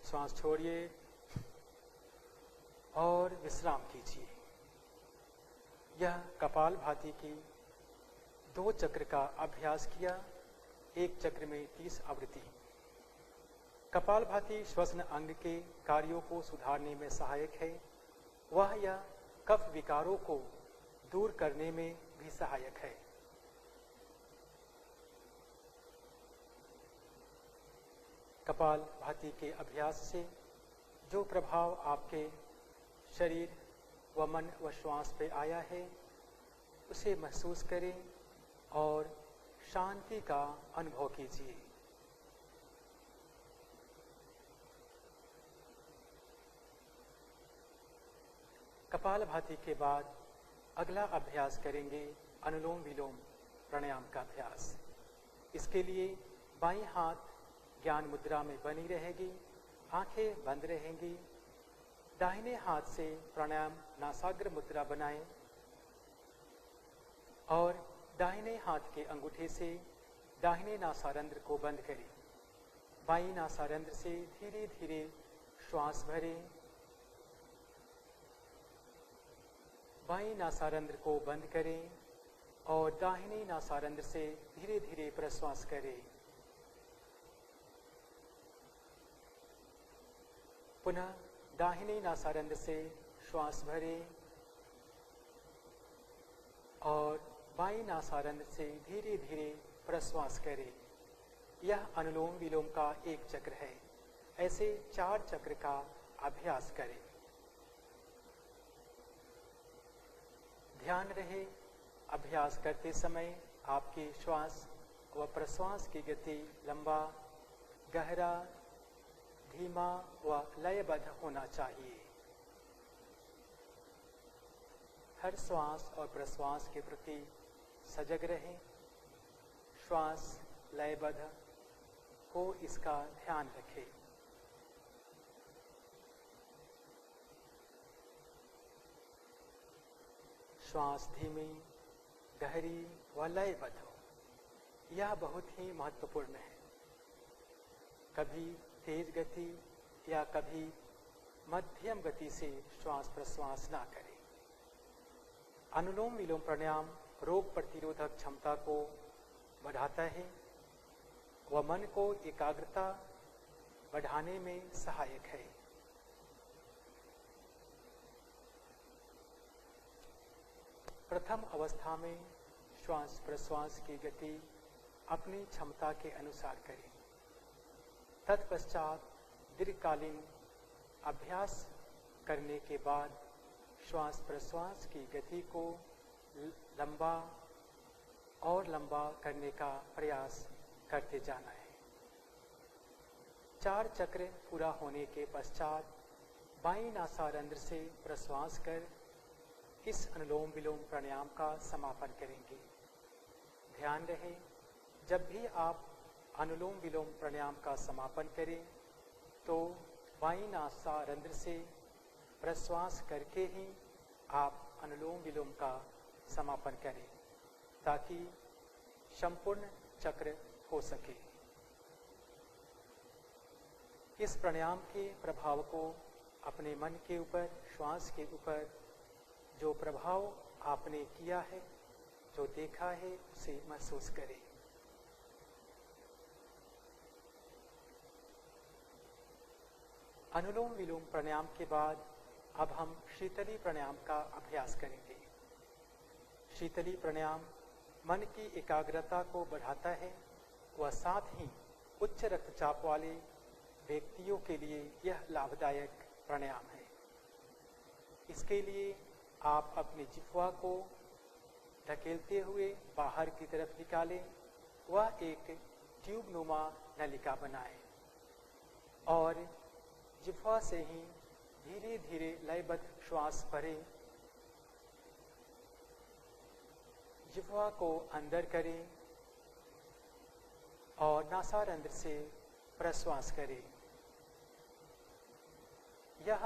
श्वास छोड़िए और विश्राम कीजिए। यह कपालभाति की 2 चक्र का अभ्यास किया, एक चक्र में 30 आवृत्ति। कपालभाति श्वसन अंग के कार्यों को सुधारने में सहायक है। वह यह कफ विकारों को दूर करने में भी सहायक है। कपालभाति के अभ्यास से जो प्रभाव आपके शरीर व मन व श्वास पे आया है उसे महसूस करें और शांति का अनुभव कीजिए। कपालभाति के बाद अगला अभ्यास करेंगे अनुलोम विलोम प्राणायाम का अभ्यास। इसके लिए बाईं हाथ ज्ञान मुद्रा में बनी रहेगी, आंखें बंद रहेंगी। दाहिने हाथ से प्राणायाम नासाग्र मुद्रा बनाएं और दाहिने हाथ के अंगूठे से दाहिने नासारंध्र को बंद करें। बाईं नासारंध्र से धीरे धीरे श्वास भरें। बाईं नासारंध्र को बंद करें और दाहिने नासारंध्र से धीरे धीरे प्रश्वास करें। पुनः दाहिने नासारंध्र से श्वास भरें और बाईं नासारंध्र से धीरे धीरे प्रश्वास करें। यह अनुलोम विलोम का एक चक्र है। ऐसे 4 चक्र का अभ्यास करें। ध्यान रहे अभ्यास करते समय आपके श्वास व प्रश्वास की गति लंबा, गहरा, धीमा व लयबद्ध होना चाहिए। हर श्वास और प्रश्वास के प्रति सजग रहें। श्वास लयबद्ध हो इसका ध्यान रखें। श्वास धीमी, गहरी व लयबद्ध हो, यह बहुत ही महत्वपूर्ण है। कभी तेज गति या कभी मध्यम गति से श्वास प्रश्वास ना करें। अनुलोम विलोम प्राणायाम रोग प्रतिरोधक क्षमता को बढ़ाता है व मन को एकाग्रता बढ़ाने में सहायक है। प्रथम अवस्था में श्वास प्रश्वास की गति अपनी क्षमता के अनुसार करें। तत्पश्चात दीर्घकालीन अभ्यास करने के बाद श्वास प्रश्वास की गति को लंबा और लंबा करने का प्रयास करते जाना है। 4 चक्र पूरा होने के पश्चात बाईं नासारंध्र से प्रश्वास कर इस अनुलोम विलोम प्राणायाम का समापन करेंगे। ध्यान रहे जब भी आप अनुलोम विलोम प्राणायाम का समापन करें तो बाईं नासारंध्र से प्रश्वास करके ही आप अनुलोम विलोम का समापन करें ताकि संपूर्ण चक्र हो सके। इस प्राणायाम के प्रभाव को अपने मन के ऊपर, श्वास के ऊपर जो प्रभाव आपने किया है, जो देखा है, उसे महसूस करें। अनुलोम विलोम प्राणायाम के बाद अब हम शीतली प्राणायाम का अभ्यास करेंगे। शीतली प्राणायाम मन की एकाग्रता को बढ़ाता है व साथ ही उच्च रक्तचाप वाले व्यक्तियों के लिए यह लाभदायक प्राणायाम है। इसके लिए आप अपनी जिह्वा को धकेलते हुए बाहर की तरफ निकालें। वह एक ट्यूब नुमा नलिका बनाएं और जिह्वा से ही धीरे धीरे लयबद्ध श्वास भरें। जिह्वा को अंदर करें और नासारंध्र से प्रश्वास करें। यह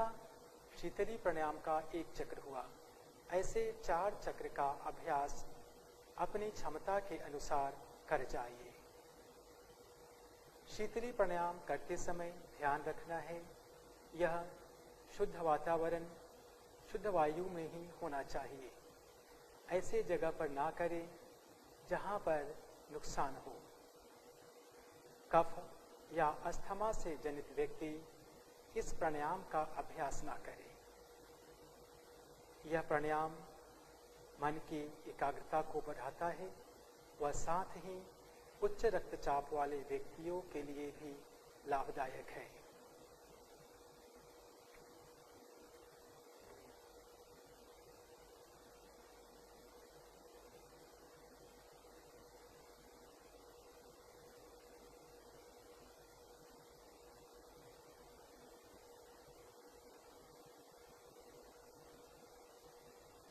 शीतली प्राणायाम का एक चक्र हुआ। ऐसे 4 चक्र का अभ्यास अपनी क्षमता के अनुसार कर जाइए। शीतली प्राणायाम करते समय ध्यान रखना है यह शुद्ध वातावरण, शुद्ध वायु में ही होना चाहिए। ऐसे जगह पर ना करें जहां पर नुकसान हो। कफ या अस्थमा से जनित व्यक्ति इस प्राणायाम का अभ्यास ना करे। यह प्राणायाम मन की एकाग्रता को बढ़ाता है व साथ ही उच्च रक्तचाप वाले व्यक्तियों के लिए भी लाभदायक है।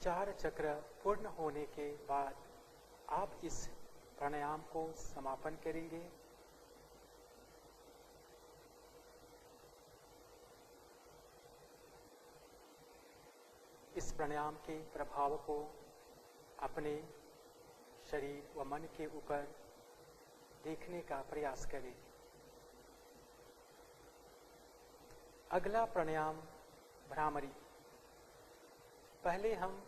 चार चक्र पूर्ण होने के बाद आप इस प्राणायाम को समापन करेंगे। इस प्राणायाम के प्रभाव को अपने शरीर व मन के ऊपर देखने का प्रयास करें। अगला प्राणायाम भ्रामरी। पहले हम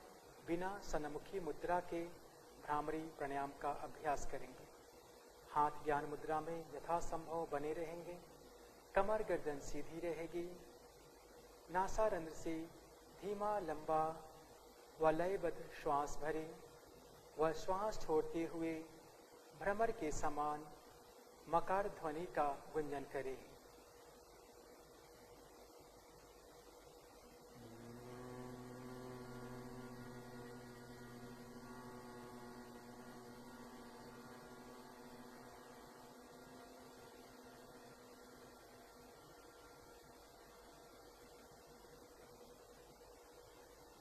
बिना सन्मुखी मुद्रा के भ्रामरी प्राणायाम का अभ्यास करेंगे। हाथ ज्ञान मुद्रा में यथासंभव बने रहेंगे। कमर गर्दन सीधी रहेगी। नासारंध्र से धीमा लंबा व लयबद्ध श्वास भरें व श्वास छोड़ते हुए भ्रमर के समान मकार ध्वनि का गुंजन करें।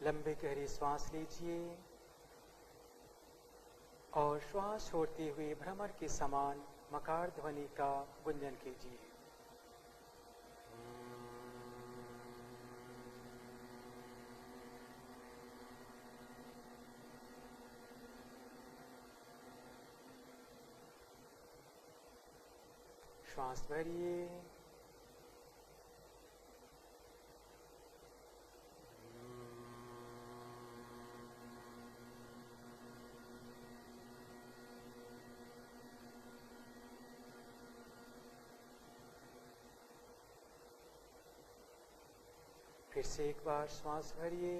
लंबे गहरी श्वास लीजिए और श्वास छोड़ते हुए भ्रमर के समान मकार ध्वनि का गुंजन कीजिए। श्वास भरिए फिर से एक बार श्वास भरिए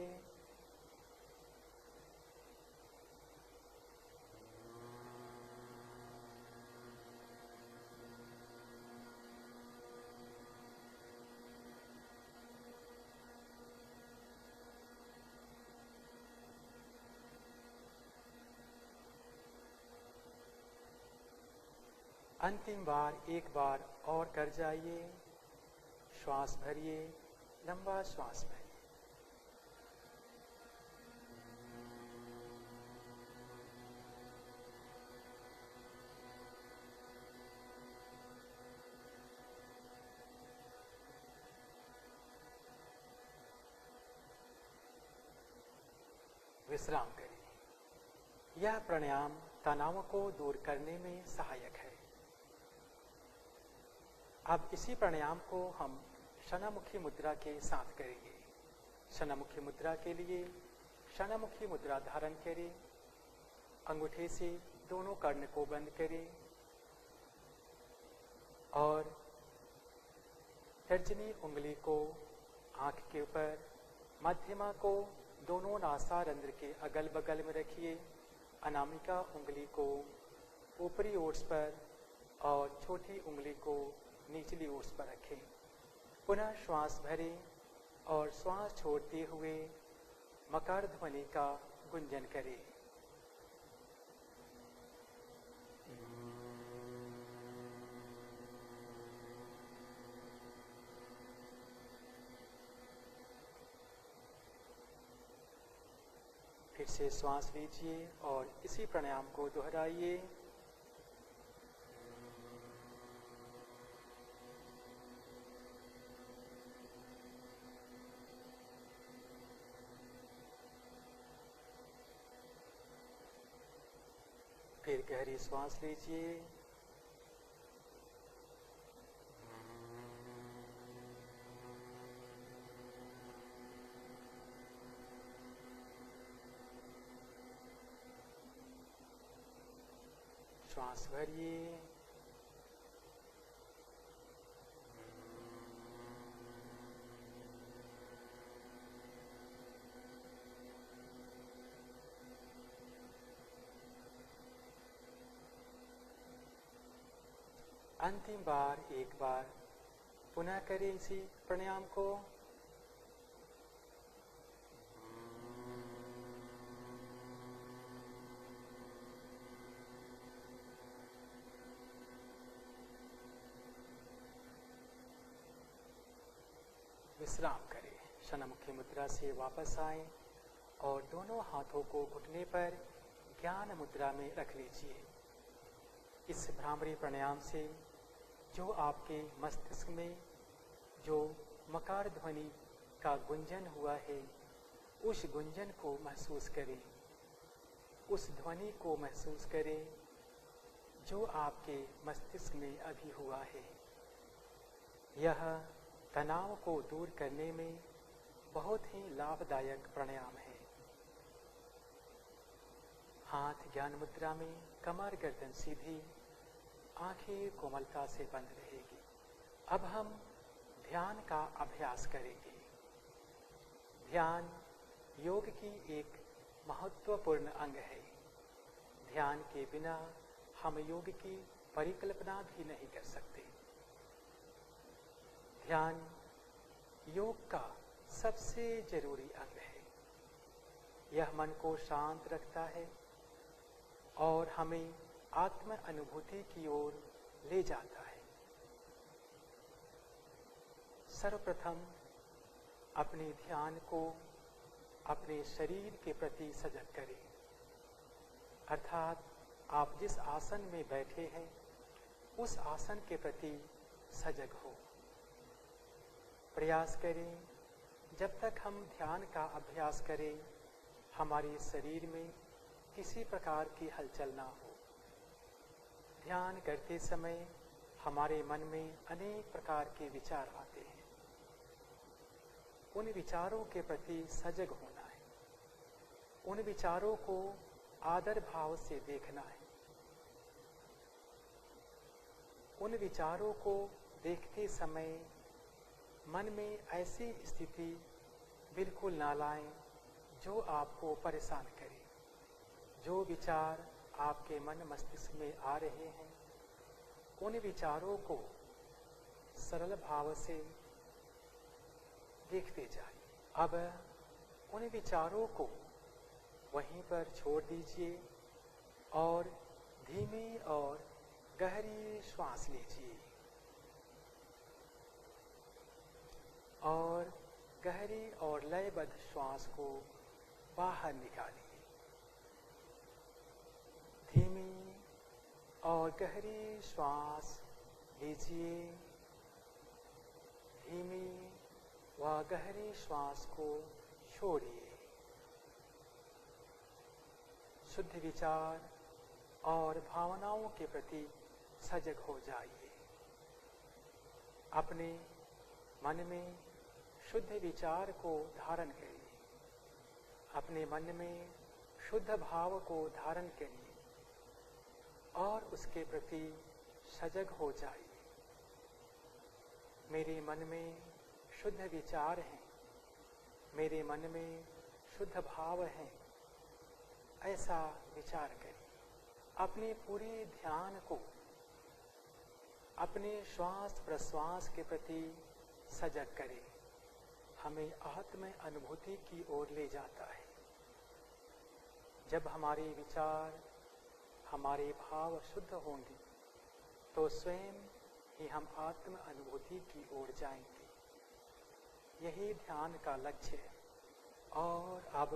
अंतिम बार एक बार और कर जाइए। श्वास भरिए, लंबा श्वास भरिए। विश्राम करिए। यह प्राणायाम तनाव को दूर करने में सहायक है। अब इसी प्राणायाम को हम शनामुखी मुद्रा के साथ करेंगे। शनामुखी मुद्रा के लिए शनामुखी मुद्रा धारण करें। अंगूठे से दोनों कर्ण को बंद करें और तर्जनी उंगली को आंख के ऊपर, मध्यमा को दोनों नासारंध्र के अगल बगल में रखिए। अनामिका उंगली को ऊपरी ओर पर और छोटी उंगली को निचली ओर पर रखें। पुनः श्वास भरें और श्वास छोड़ते हुए मकार ध्वनि का गुंजन करें। फिर से श्वास लीजिए और इसी प्राणायाम को दोहराइए। फिर गहरी श्वास लीजिए। श्वास भरिए। अंतिम बार एक बार पुनः करें इसी प्राणायाम को। विश्राम करें। शनमुखी मुद्रा से वापस आएं और दोनों हाथों को घुटने पर ज्ञान मुद्रा में रख लीजिए। इस भ्रामरी प्राणायाम से जो आपके मस्तिष्क में जो मकार ध्वनि का गुंजन हुआ है, उस गुंजन को महसूस करें, उस ध्वनि को महसूस करें जो आपके मस्तिष्क में अभी हुआ है। यह तनाव को दूर करने में बहुत ही लाभदायक प्राणायाम है। हाथ ज्ञान मुद्रा में, कमर गर्दन सीधी, आंखें कोमलता से बंद रहेगी। अब हम ध्यान का अभ्यास करेंगे। ध्यान योग की एक महत्वपूर्ण अंग है। ध्यान के बिना हम योग की परिकल्पना भी नहीं कर सकते। ध्यान योग का सबसे जरूरी अंग है। यह मन को शांत रखता है और हमें आत्म अनुभूति की ओर ले जाता है। सर्वप्रथम अपने ध्यान को अपने शरीर के प्रति सजग करें, अर्थात आप जिस आसन में बैठे हैं उस आसन के प्रति सजग हो। प्रयास करें जब तक हम ध्यान का अभ्यास करें हमारे शरीर में किसी प्रकार की हलचल ना हो। ध्यान करते समय हमारे मन में अनेक प्रकार के विचार आते हैं। उन विचारों के प्रति सजग होना है। उन विचारों को आदर भाव से देखना है। उन विचारों को देखते समय मन में ऐसी स्थिति बिल्कुल ना लाएं जो आपको परेशान करे। जो विचार आपके मन मस्तिष्क में आ रहे हैं उन विचारों को सरल भाव से देखते जाइए। अब उन विचारों को वहीं पर छोड़ दीजिए और धीमी और गहरी श्वास लीजिए और गहरी और लयबद्ध श्वास को बाहर निकालिए। धीमी और गहरी श्वास लीजिए। धीमी व गहरी श्वास को छोड़िए। शुद्ध विचार और भावनाओं के प्रति सजग हो जाइए। अपने मन में शुद्ध विचार को धारण करिए। अपने मन में शुद्ध भाव को धारण करिए और उसके प्रति सजग हो जाइए। मेरे मन में शुद्ध विचार हैं, मेरे मन में शुद्ध भाव हैं, ऐसा विचार करिए। अपने पूरे ध्यान को अपने श्वास प्रश्वास के प्रति सजग करें। हमें आत्म अनुभूति की ओर ले जाता है। जब हमारे विचार हमारे भाव शुद्ध होंगे तो स्वयं ही हम आत्म अनुभूति की ओर जाएंगे। यही ध्यान का लक्ष्य है। और अब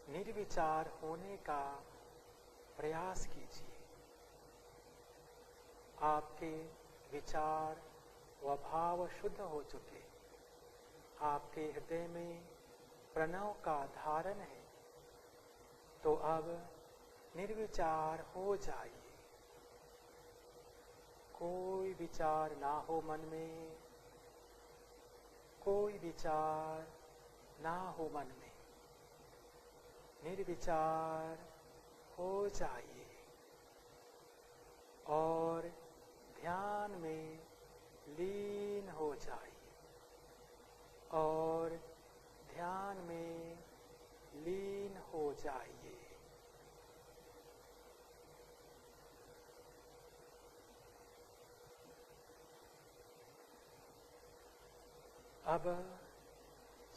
निर्विचार होने का प्रयास कीजिए। आपके विचार व भाव शुद्ध हो चुके, आपके हृदय में प्रणव का धारण है, तो अब निर्विचार हो जाइए। कोई विचार ना हो मन में, कोई विचार ना हो मन में, निर्विचार हो जाइए और ध्यान में लीन हो जाइए और ध्यान में लीन हो जाइए। अब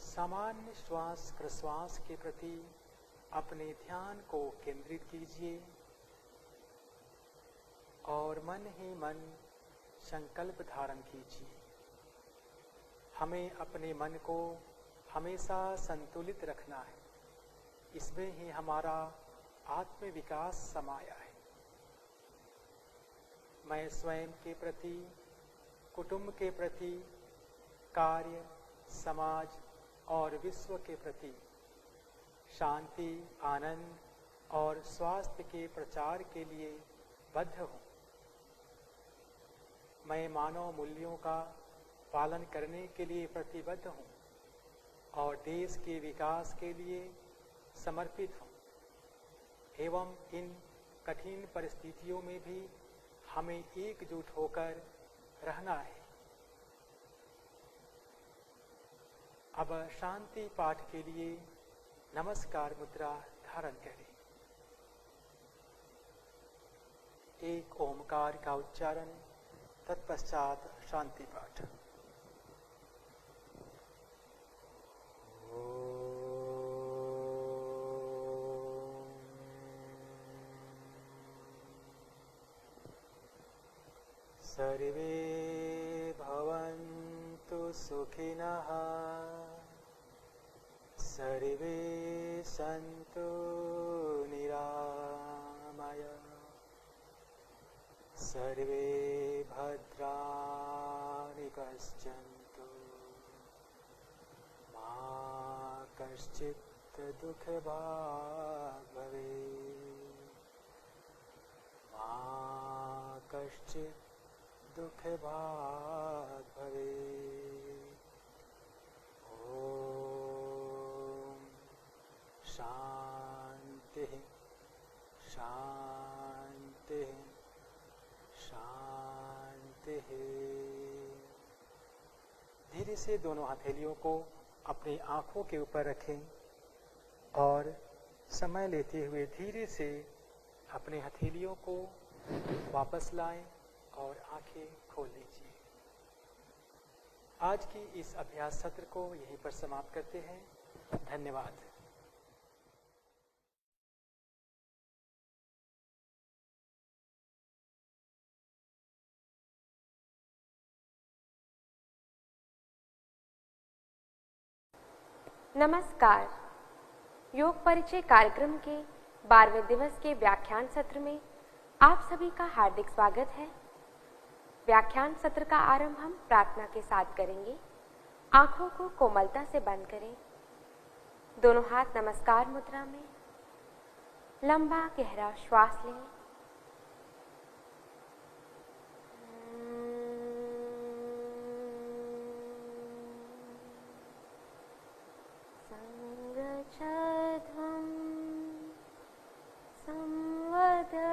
सामान्य श्वास प्रश्वास के प्रति अपने ध्यान को केंद्रित कीजिए और मन ही मन संकल्प धारण कीजिए। हमें अपने मन को हमेशा संतुलित रखना है, इसमें ही हमारा आत्म विकास समाया है। मैं स्वयं के प्रति, कुटुंब के प्रति, कार्य, समाज और विश्व के प्रति शांति, आनंद और स्वास्थ्य के प्रचार के लिए बद्ध हूँ। मैं मानव मूल्यों का पालन करने के लिए प्रतिबद्ध हूँ और देश के विकास के लिए समर्पित हूँ एवं इन कठिन परिस्थितियों में भी हमें एकजुट होकर रहना है। अब शांति पाठ के लिए नमस्कार मुद्रा धारण करें। एक ओमकार का उच्चारण, तत्पश्चात शांति पाठ। सर्वे भवन्तु सुखिनः, सर्वे सन्तु निरामयाः, सर्वे भद्राणि पश्यन्तु, मा कश्चित् दुःखभाग् भवेत्, मा कश्चित् दुःखभाग् भवेत्। ओम शांति शांति शांति। धीरे से दोनों हथेलियों को अपनी आंखों के ऊपर रखें और समय लेते हुए धीरे से अपने हथेलियों को वापस लाएं और आंखें खोल लीजिए। आज की इस अभ्यास सत्र को यहीं पर समाप्त करते हैं। धन्यवाद। नमस्कार। योग परिचय कार्यक्रम के 12वें दिवस के व्याख्यान सत्र में आप सभी का हार्दिक स्वागत है। व्याख्यान सत्र का आरंभ हम प्रार्थना के साथ करेंगे। आंखों को कोमलता से बंद करें। दोनों हाथ नमस्कार मुद्रा में। लंबा गहरा श्वास लें। संगच्छध्वं संवदध्वं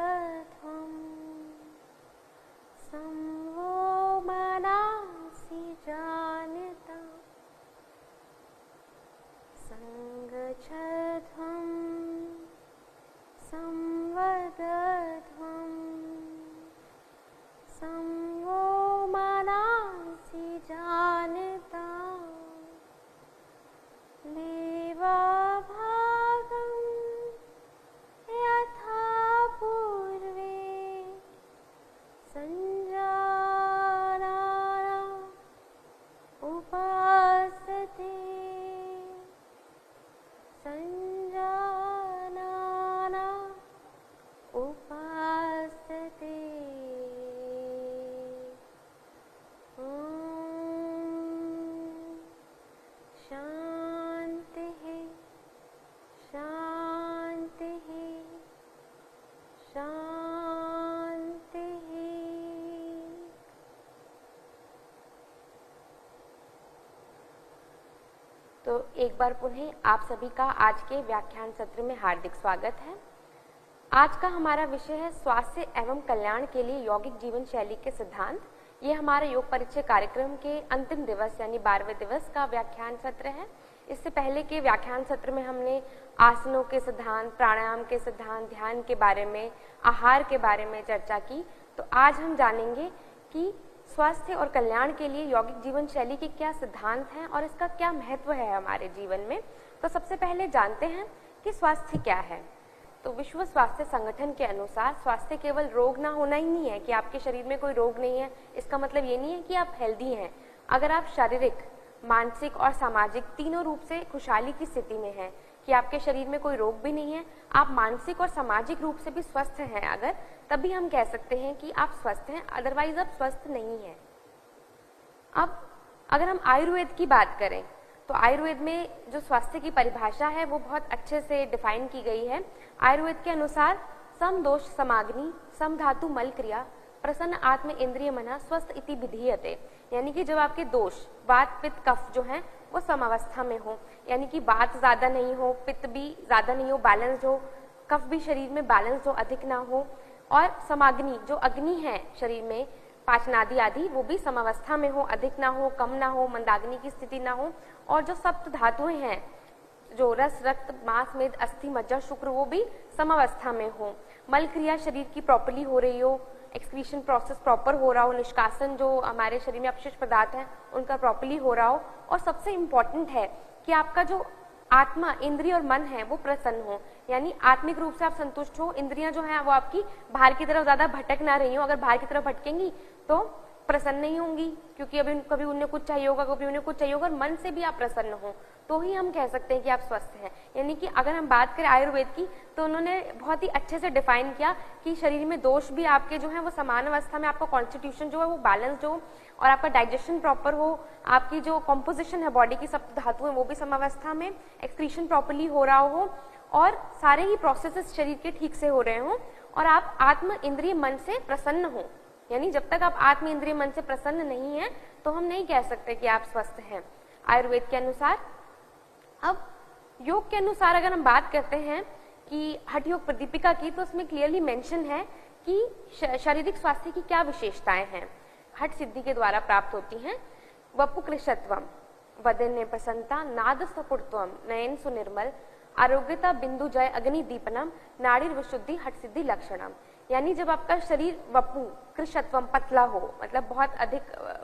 संवो मनांसि जानता। संगच्छध्वं संवदध्वं संवो मनांसि जानता। देवाभागं यथा पूर्वे संजानाना उपासते। संजानाना तो एक बार पुनः आप सभी का आज के व्याख्यान सत्र में हार्दिक स्वागत है। आज का हमारा विषय है स्वास्थ्य एवं कल्याण के लिए यौगिक जीवन शैली के सिद्धांत। ये हमारे योग परिचय कार्यक्रम के अंतिम दिवस यानी 12वें दिवस का व्याख्यान सत्र है। इससे पहले के व्याख्यान सत्र में हमने आसनों के सिद्धांत, प्राणायाम के सिद्धांत, ध्यान के बारे में, आहार के बारे में चर्चा की। तो आज हम जानेंगे कि स्वास्थ्य और कल्याण के लिए यौगिक जीवन शैली के क्या सिद्धांत हैं और इसका क्या महत्व है हमारे जीवन में। तो सबसे पहले जानते हैं कि स्वास्थ्य क्या है। तो विश्व स्वास्थ्य संगठन के अनुसार स्वास्थ्य केवल रोग ना होना ही नहीं है कि आपके शरीर में कोई रोग नहीं है। इसका मतलब ये नहीं है कि आप हेल्दी हैं। अगर आप शारीरिक, मानसिक और सामाजिक तीनों रूप से खुशहाली की स्थिति में हैं, कि आपके शरीर में कोई रोग भी नहीं है, आप मानसिक और सामाजिक रूप से भी स्वस्थ हैं अगर, तभी हम कह सकते हैं कि आप स्वस्थ हैं, अदरवाइज आप स्वस्थ नहीं हैं। अब अगर हम आयुर्वेद की बात करें तो आयुर्वेद में जो स्वास्थ्य की परिभाषा है वो बहुत अच्छे से डिफाइन की गई है। आयुर्वेद के अनुसार सम दोष समाग्नि सम धातु मल क्रिया प्रसन्न आत्म इंद्रिय मना स्वस्थ इति विधीयते, यानी कि जब आपके दोष वात पित्त कफ जो है वो समावस्था में हो, यानी कि वात ज्यादा नहीं हो, पित्त भी ज्यादा नहीं हो, बैलेंस हो, कफ भी शरीर में बैलेंस हो, अधिक ना हो, और समाग्नि जो अग्नि है शरीर में पाचनादि आदि वो भी समावस्था में हो, अधिक ना हो, कम ना हो, मंदाग्नि की स्थिति ना हो, और जो सप्त धातुएं हैं जो रस, रक्त, मांस, मेद, अस्थि, मज्जा, शुक्र वो भी समावस्था में हो, मल क्रिया शरीर की प्रॉपर्ली हो रही हो, एक्सक्रीशन प्रोसेस प्रॉपर हो रहा हो, निष्कासन जो हमारे शरीर में अपशिष्ट पदार्थ हैं उनका प्रॉपर्ली हो रहा हो, और सबसे इम्पोर्टेंट है कि आपका जो आत्मा, इंद्रिय और मन है वो प्रसन्न हो, यानी आत्मिक रूप से आप संतुष्ट हो। इंद्रियां जो है वो आपकी बाहर की तरफ ज्यादा भटक ना रही हो। अगर बाहर की तरफ भटकेंगी तो प्रसन्न नहीं होंगी, क्योंकि अभी कभी उन्हें कुछ चाहिए होगा, कभी उन्हें कुछ चाहिए होगा, और मन से भी आप प्रसन्न हो तो ही हम कह सकते हैं कि आप स्वस्थ हैं। यानी कि अगर हम बात करें आयुर्वेद की तो उन्होंने बहुत ही अच्छे से डिफाइन किया कि शरीर में दोष भी आपके जो है वो समान अवस्था में, आपका कॉन्स्टिट्यूशन जो है वो बैलेंस्ड हो, और आपका डाइजेशन प्रॉपर हो, आपकी जो कॉम्पोजिशन है बॉडी की सब धातु है वो भी समावस्था में, एक्सक्रीशन प्रॉपरली हो रहा हो, और सारे ही प्रोसेसेस शरीर के ठीक से हो रहे हों, और आप आत्म इंद्रिय मन से प्रसन्न हो। यानी जब तक आप आत्म इंद्रिय मन से प्रसन्न नहीं है तो हम नहीं कह सकते कि आप स्वस्थ हैं आयुर्वेद के अनुसार। अब योग के अनुसार अगर हम बात करते हैं कि हठ योग प्रदीपिका की, तो उसमें क्लियरली मेंशन है कि शारीरिक स्वास्थ्य की क्या विशेषताएं हैं हठ सिद्धि के द्वारा प्राप्त होती हैं। वपुकृशत्वम वदने प्रसन्नता नाद सपुर्त्वम नयन सुनिर्मल आरोग्यता बिंदु जय अग्नि दीपनम नाड़ी विशुद्धि हठ सिद्धि लक्षणम, यानी जब आपका शरीर वपु कृशत्वम पतला हो, मतलब बहुत अधिक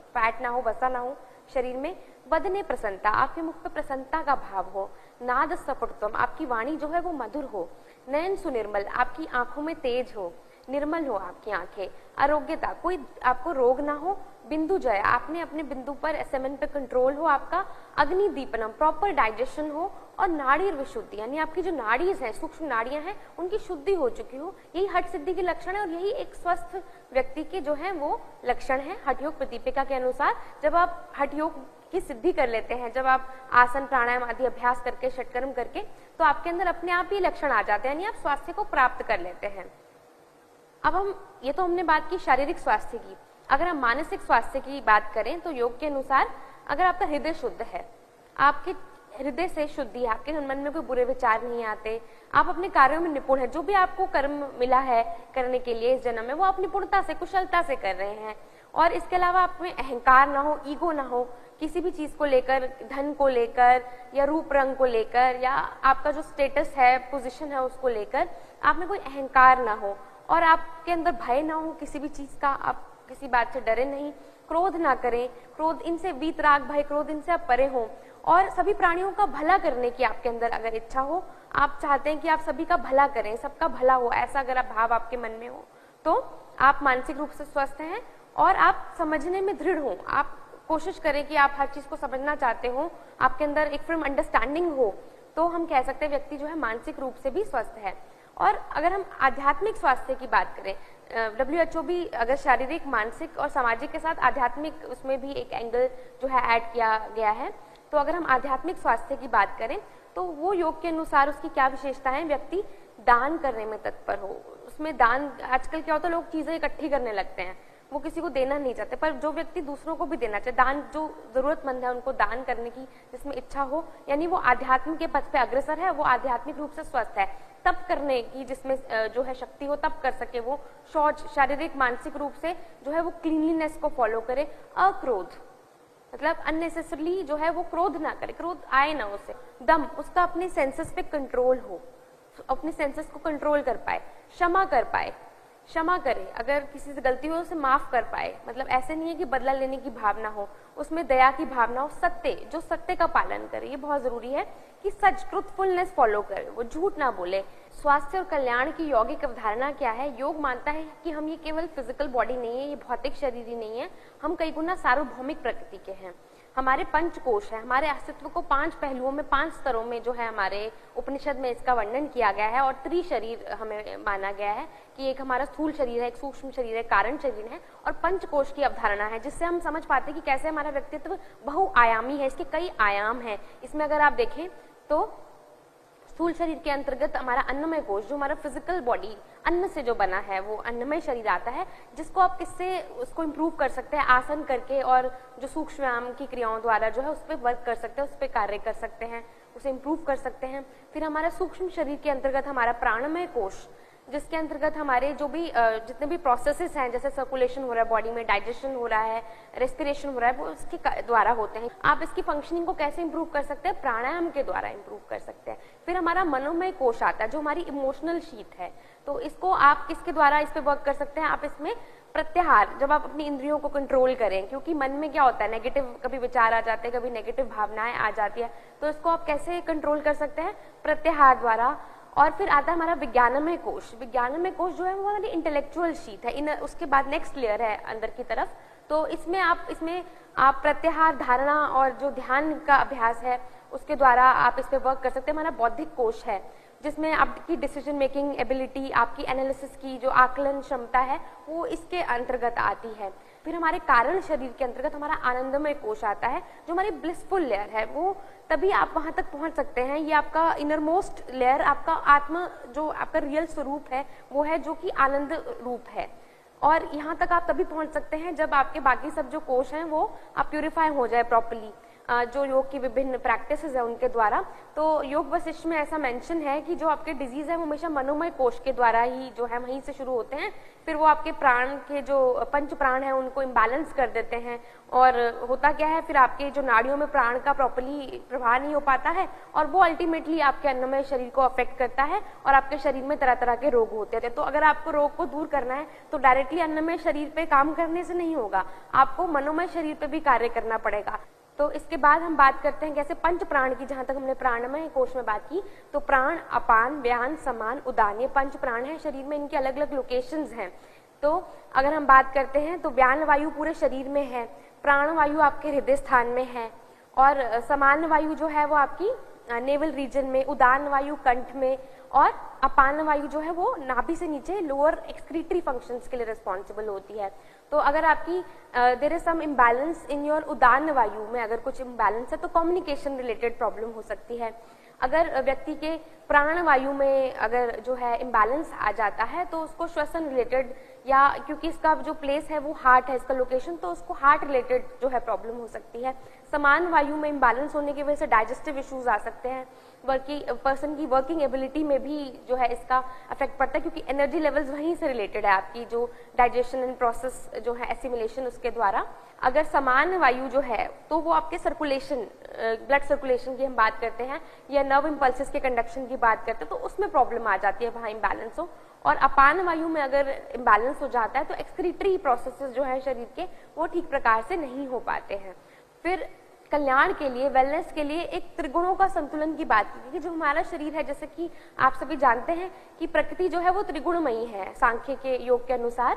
फैट ना हो, वसा ना हो शरीर में, वदने प्रसन्नता आपके मुख पे प्रसन्नता का भाव हो, नाद सपुर्त्वम आपकी वाणी जो है वो मधुर हो, नयन सुनिर्मल आपकी आंखों में तेज हो, निर्मल हो आपकी आंखें, आरोग्यता कोई आपको रोग ना हो, बिंदु जय आपने अपने बिंदु पर सेमन पे कंट्रोल हो आपका, अग्नि दीपनम प्रॉपर डाइजेशन हो, और नाड़ी विशुद्धि यानी आपकी जो नाड़ीज हैं, सूक्ष्म नाड़ियां हैं उनकी शुद्धि हो चुकी हो। यही हठ सिद्धि के लक्षण है, और यही एक स्वस्थ व्यक्ति के जो है वो लक्षण है हठ योग प्रदीपिका के अनुसार। जब आप हठ योग की सिद्धि कर लेते हैं, जब आप आसन प्राणायाम आदि अभ्यास करके, षटकर्म करके, तो आपके अंदर अपने आप ही लक्षण आ जाते हैं, यानी आप स्वास्थ्य को प्राप्त कर लेते हैं। अब हम ये तो हमने बात की शारीरिक स्वास्थ्य की। अगर हम मानसिक स्वास्थ्य की बात करें तो योग के अनुसार अगर आपका हृदय शुद्ध है, आपके हृदय से शुद्धि है, आपके मन में कोई बुरे विचार नहीं आते, आप अपने कार्यों में निपुण है, जो भी आपको कर्म मिला है करने के लिए इस जन्म में वो आप निपुणता से, कुशलता से कर रहे हैं, और इसके अलावा आप में अहंकार ना हो, ईगो ना हो, किसी भी चीज को लेकर, धन को लेकर या रूप रंग को लेकर या आपका जो स्टेटस है, पोजीशन है उसको लेकर आप में कोई अहंकार ना हो, और आपके अंदर भय ना हो किसी भी चीज का, आप किसी बात से डरे नहीं, क्रोध ना करें, क्रोध इनसे वीतराग भय क्रोध इनसे आप परे हो, और सभी प्राणियों का भला करने की आपके अंदर अगर इच्छा हो, आप चाहते हैं कि आप सभी का भला करें, सबका भला हो, ऐसा अगर आप भाव आपके मन में हो तो आप मानसिक रूप से स्वस्थ हैं, और आप समझने में दृढ़ हो, आप कोशिश करें कि आप हर चीज को समझना चाहते हो, आपके अंदर एक फर्म अंडरस्टैंडिंग हो, तो हम कह सकते हैं व्यक्ति जो है मानसिक रूप से भी स्वस्थ है। और अगर हम आध्यात्मिक स्वास्थ्य की बात करें, WHO भी अगर शारीरिक, मानसिक और सामाजिक के साथ आध्यात्मिक उसमें भी एक एंगल जो है ऐड किया गया है, तो अगर हम आध्यात्मिक स्वास्थ्य की बात करें तो वो योग के अनुसार उसकी क्या विशेषता है, व्यक्ति दान करने में तत्पर हो। उसमें दान, आजकल क्या होता है लोग चीजें इकट्ठी करने लगते हैं, वो किसी को देना नहीं चाहते, पर जो व्यक्ति दूसरों को भी देना चाहे, दान, जो जरूरतमंद है उनको दान करने की जिसमें इच्छा हो, यानी वो आध्यात्म के पथ पे अग्रसर है, वो आध्यात्मिक रूप से स्वस्थ है, तप करने की जिसमें जो है शक्ति हो, तप कर सके, वो शौच, शारीरिक मानसिक रूप से जो है वो क्लीनलीनेस को फॉलो करे, अक्रोध, मतलब अननेसेसरली जो है वो क्रोध ना करे, क्रोध आए ना उसे, दम, उसका अपने सेंसेस पे कंट्रोल हो, अपने सेंसेस को कंट्रोल कर पाए, क्षमा कर पाए, क्षमा करे, अगर किसी से गलती हो उसे माफ कर पाए, मतलब ऐसे नहीं है कि बदला लेने की भावना हो, उसमें दया की भावना हो, सत्य, जो सत्य का पालन करे, ये बहुत जरूरी है कि सच, ट्रुथफुलनेस फॉलो करे, वो झूठ ना बोले। स्वास्थ्य और कल्याण की यौगिक अवधारणा क्या है? योग मानता है कि हम ये केवल फिजिकल बॉडी नहीं है, ये भौतिक शरीर ही नहीं है, हम कई गुना सार्वभौमिक प्रकृति के हैं। हमारे पंचकोश है, हमारे अस्तित्व को 5 पहलुओं में, 5 स्तरों में जो है हमारे उपनिषद में इसका वर्णन किया गया है, और त्रिशरीर हमें माना गया है कि एक हमारा स्थूल शरीर है, एक सूक्ष्म शरीर है, कारण शरीर है, और पंचकोश की अवधारणा है, जिससे हम समझ पाते हैं कि कैसे हमारा व्यक्तित्व बहुआयामी है, इसके कई आयाम हैं। इसमें अगर आप देखें तो स्थूल शरीर के अंतर्गत हमारा अन्नमय कोश, जो हमारा फिजिकल बॉडी अन्न से जो बना है, वो अन्नमय शरीर आता है, जिसको आप किससे उसको इम्प्रूव कर सकते हैं, आसन करके, और जो सूक्ष्म व्यायाम की क्रियाओं द्वारा जो है उस पर वर्क कर सकते हैं, उस पर कार्य कर सकते हैं, उसे इम्प्रूव कर सकते हैं। फिर हमारा सूक्ष्म शरीर के अंतर्गत हमारा प्राणमय कोश, जिसके अंतर्गत हमारे जो भी जितने भी प्रोसेसेस हैं, जैसे सर्कुलेशन हो रहा है बॉडी में, डाइजेशन हो रहा है, रेस्पिरेशन हो रहा है, वो इसके द्वारा होते हैं। आप इसकी फंक्शनिंग को कैसे इंप्रूव कर सकते हैं? प्राणायाम के द्वारा इंप्रूव कर सकते हैं। फिर हमारा मनोमय कोश आता है, जो हमारी इमोशनल शीट है, तो इसको आप किसके द्वारा इस पे वर्क कर सकते हैं? आप इसमें प्रत्याहार, जब आप अपनी इंद्रियों को कंट्रोल करें, क्योंकि मन में क्या होता है, नेगेटिव कभी विचार आ जाते हैं, कभी नेगेटिव भावनाएं आ जाती है, तो इसको आप कैसे कंट्रोल कर सकते हैं? प्रत्याहार द्वारा। और फिर आता है हमारा विज्ञानमय कोश। विज्ञानमय कोश जो है वो हमारी इंटेलेक्चुअल शीट है, उसके बाद नेक्स्ट लेयर है अंदर की तरफ, तो इसमें आप प्रत्याहार, धारणा और जो ध्यान का अभ्यास है उसके द्वारा आप इस पे वर्क कर सकते हैं। हमारा बौद्धिक कोश है, जिसमें आपकी डिसीजन मेकिंग एबिलिटी, आपकी एनालिसिस की जो आकलन क्षमता है, वो इसके अंतर्गत आती है। फिर हमारे कारण शरीर के अंतर्गत हमारा आनंदमय कोश आता है, जो हमारी ब्लिसफुल लेयर है, वो तभी आप वहां तक पहुंच सकते हैं। ये आपका इनरमोस्ट लेयर, आपका आत्मा, जो आपका रियल स्वरूप है, वो है जो कि आनंद रूप है, और यहाँ तक आप तभी पहुंच सकते हैं जब आपके बाकी सब जो कोश हैं वो आप प्यूरिफाई हो जाए प्रॉपर्ली, जो योग की विभिन्न प्रैक्टिसेस है उनके द्वारा। तो योग वशिष्ठ में ऐसा मेंशन है कि जो आपके डिजीज है वो हमेशा मनोमय कोश के द्वारा ही जो है वहीं से शुरू होते हैं, फिर वो आपके प्राण के जो पंच प्राण है उनको इम्बैलेंस कर देते हैं, और होता क्या है, फिर आपके जो नाड़ियों में प्राण का प्रॉपर्ली प्रवाह नहीं हो पाता है, और वो अल्टीमेटली आपके अन्नमय शरीर को अफेक्ट करता है, और आपके शरीर में तरह तरह के रोग होते हैं। तो अगर आपको रोग को दूर करना है तो डायरेक्टली अन्नमय शरीर पे काम करने से नहीं होगा, आपको मनोमय शरीर पे भी कार्य करना पड़ेगा। तो इसके बाद हम बात करते हैं कैसे पंच प्राण की। जहां तक हमने प्राणमय कोश में बात की, तो प्राण, अपान, व्यान, समान, उदान, ये पंच प्राण है शरीर में, इनके अलग अलग लोकेशंस हैं। तो अगर हम बात करते हैं तो व्यान वायु पूरे शरीर में है, प्राण वायु आपके हृदय स्थान में है, और समान वायु जो है वो आपकी नेवल रीजन में, उदान वायु कंठ में, और अपान वायु जो है वो नाभि से नीचे लोअर एक्सक्रीटरी फंक्शंस के लिए रिस्पॉन्सिबल होती है। तो अगर आपकी there is some imbalance in your उदान वायु में, अगर कुछ इम्बैलेंस है तो कम्युनिकेशन रिलेटेड प्रॉब्लम हो सकती है। अगर व्यक्ति के प्राण वायु में अगर जो है इम्बैलेंस आ जाता है तो उसको श्वसन रिलेटेड, या क्योंकि इसका जो प्लेस है वो हार्ट है, इसका लोकेशन, तो उसको हार्ट रिलेटेड जो है प्रॉब्लम हो सकती है। समान वायु में इम्बैलेंस होने की वजह से डाइजेस्टिव इश्यूज आ सकते हैं, पर्सन की वर्किंग एबिलिटी में भी जो है इसका इफेक्ट पड़ता है, क्योंकि एनर्जी लेवल्स वहीं से रिलेटेड है, आपकी जो डाइजेशन एंड प्रोसेस जो है एसिमिलेशन उसके द्वारा। अगर समान वायु जो है तो वो आपके सर्कुलेशन, ब्लड सर्कुलेशन की हम बात करते हैं, या नर्व इम्पल्सेस के कंडक्शन की बात करते हैं, तो उसमें प्रॉब्लम आ जाती है वहाँ इम्बैलेंस हो। और अपान वायु में अगर इम्बैलेंस हो जाता है तो एक्सक्रीटरी प्रोसेसेस जो है शरीर के वो ठीक प्रकार से नहीं हो पाते हैं। फिर कल्याण के लिए, वेलनेस के लिए एक त्रिगुणों का संतुलन की बात की, कि जो हमारा शरीर है, जैसे कि आप सभी जानते हैं कि प्रकृति जो है वो त्रिगुणमयी है सांख्य के योग के अनुसार।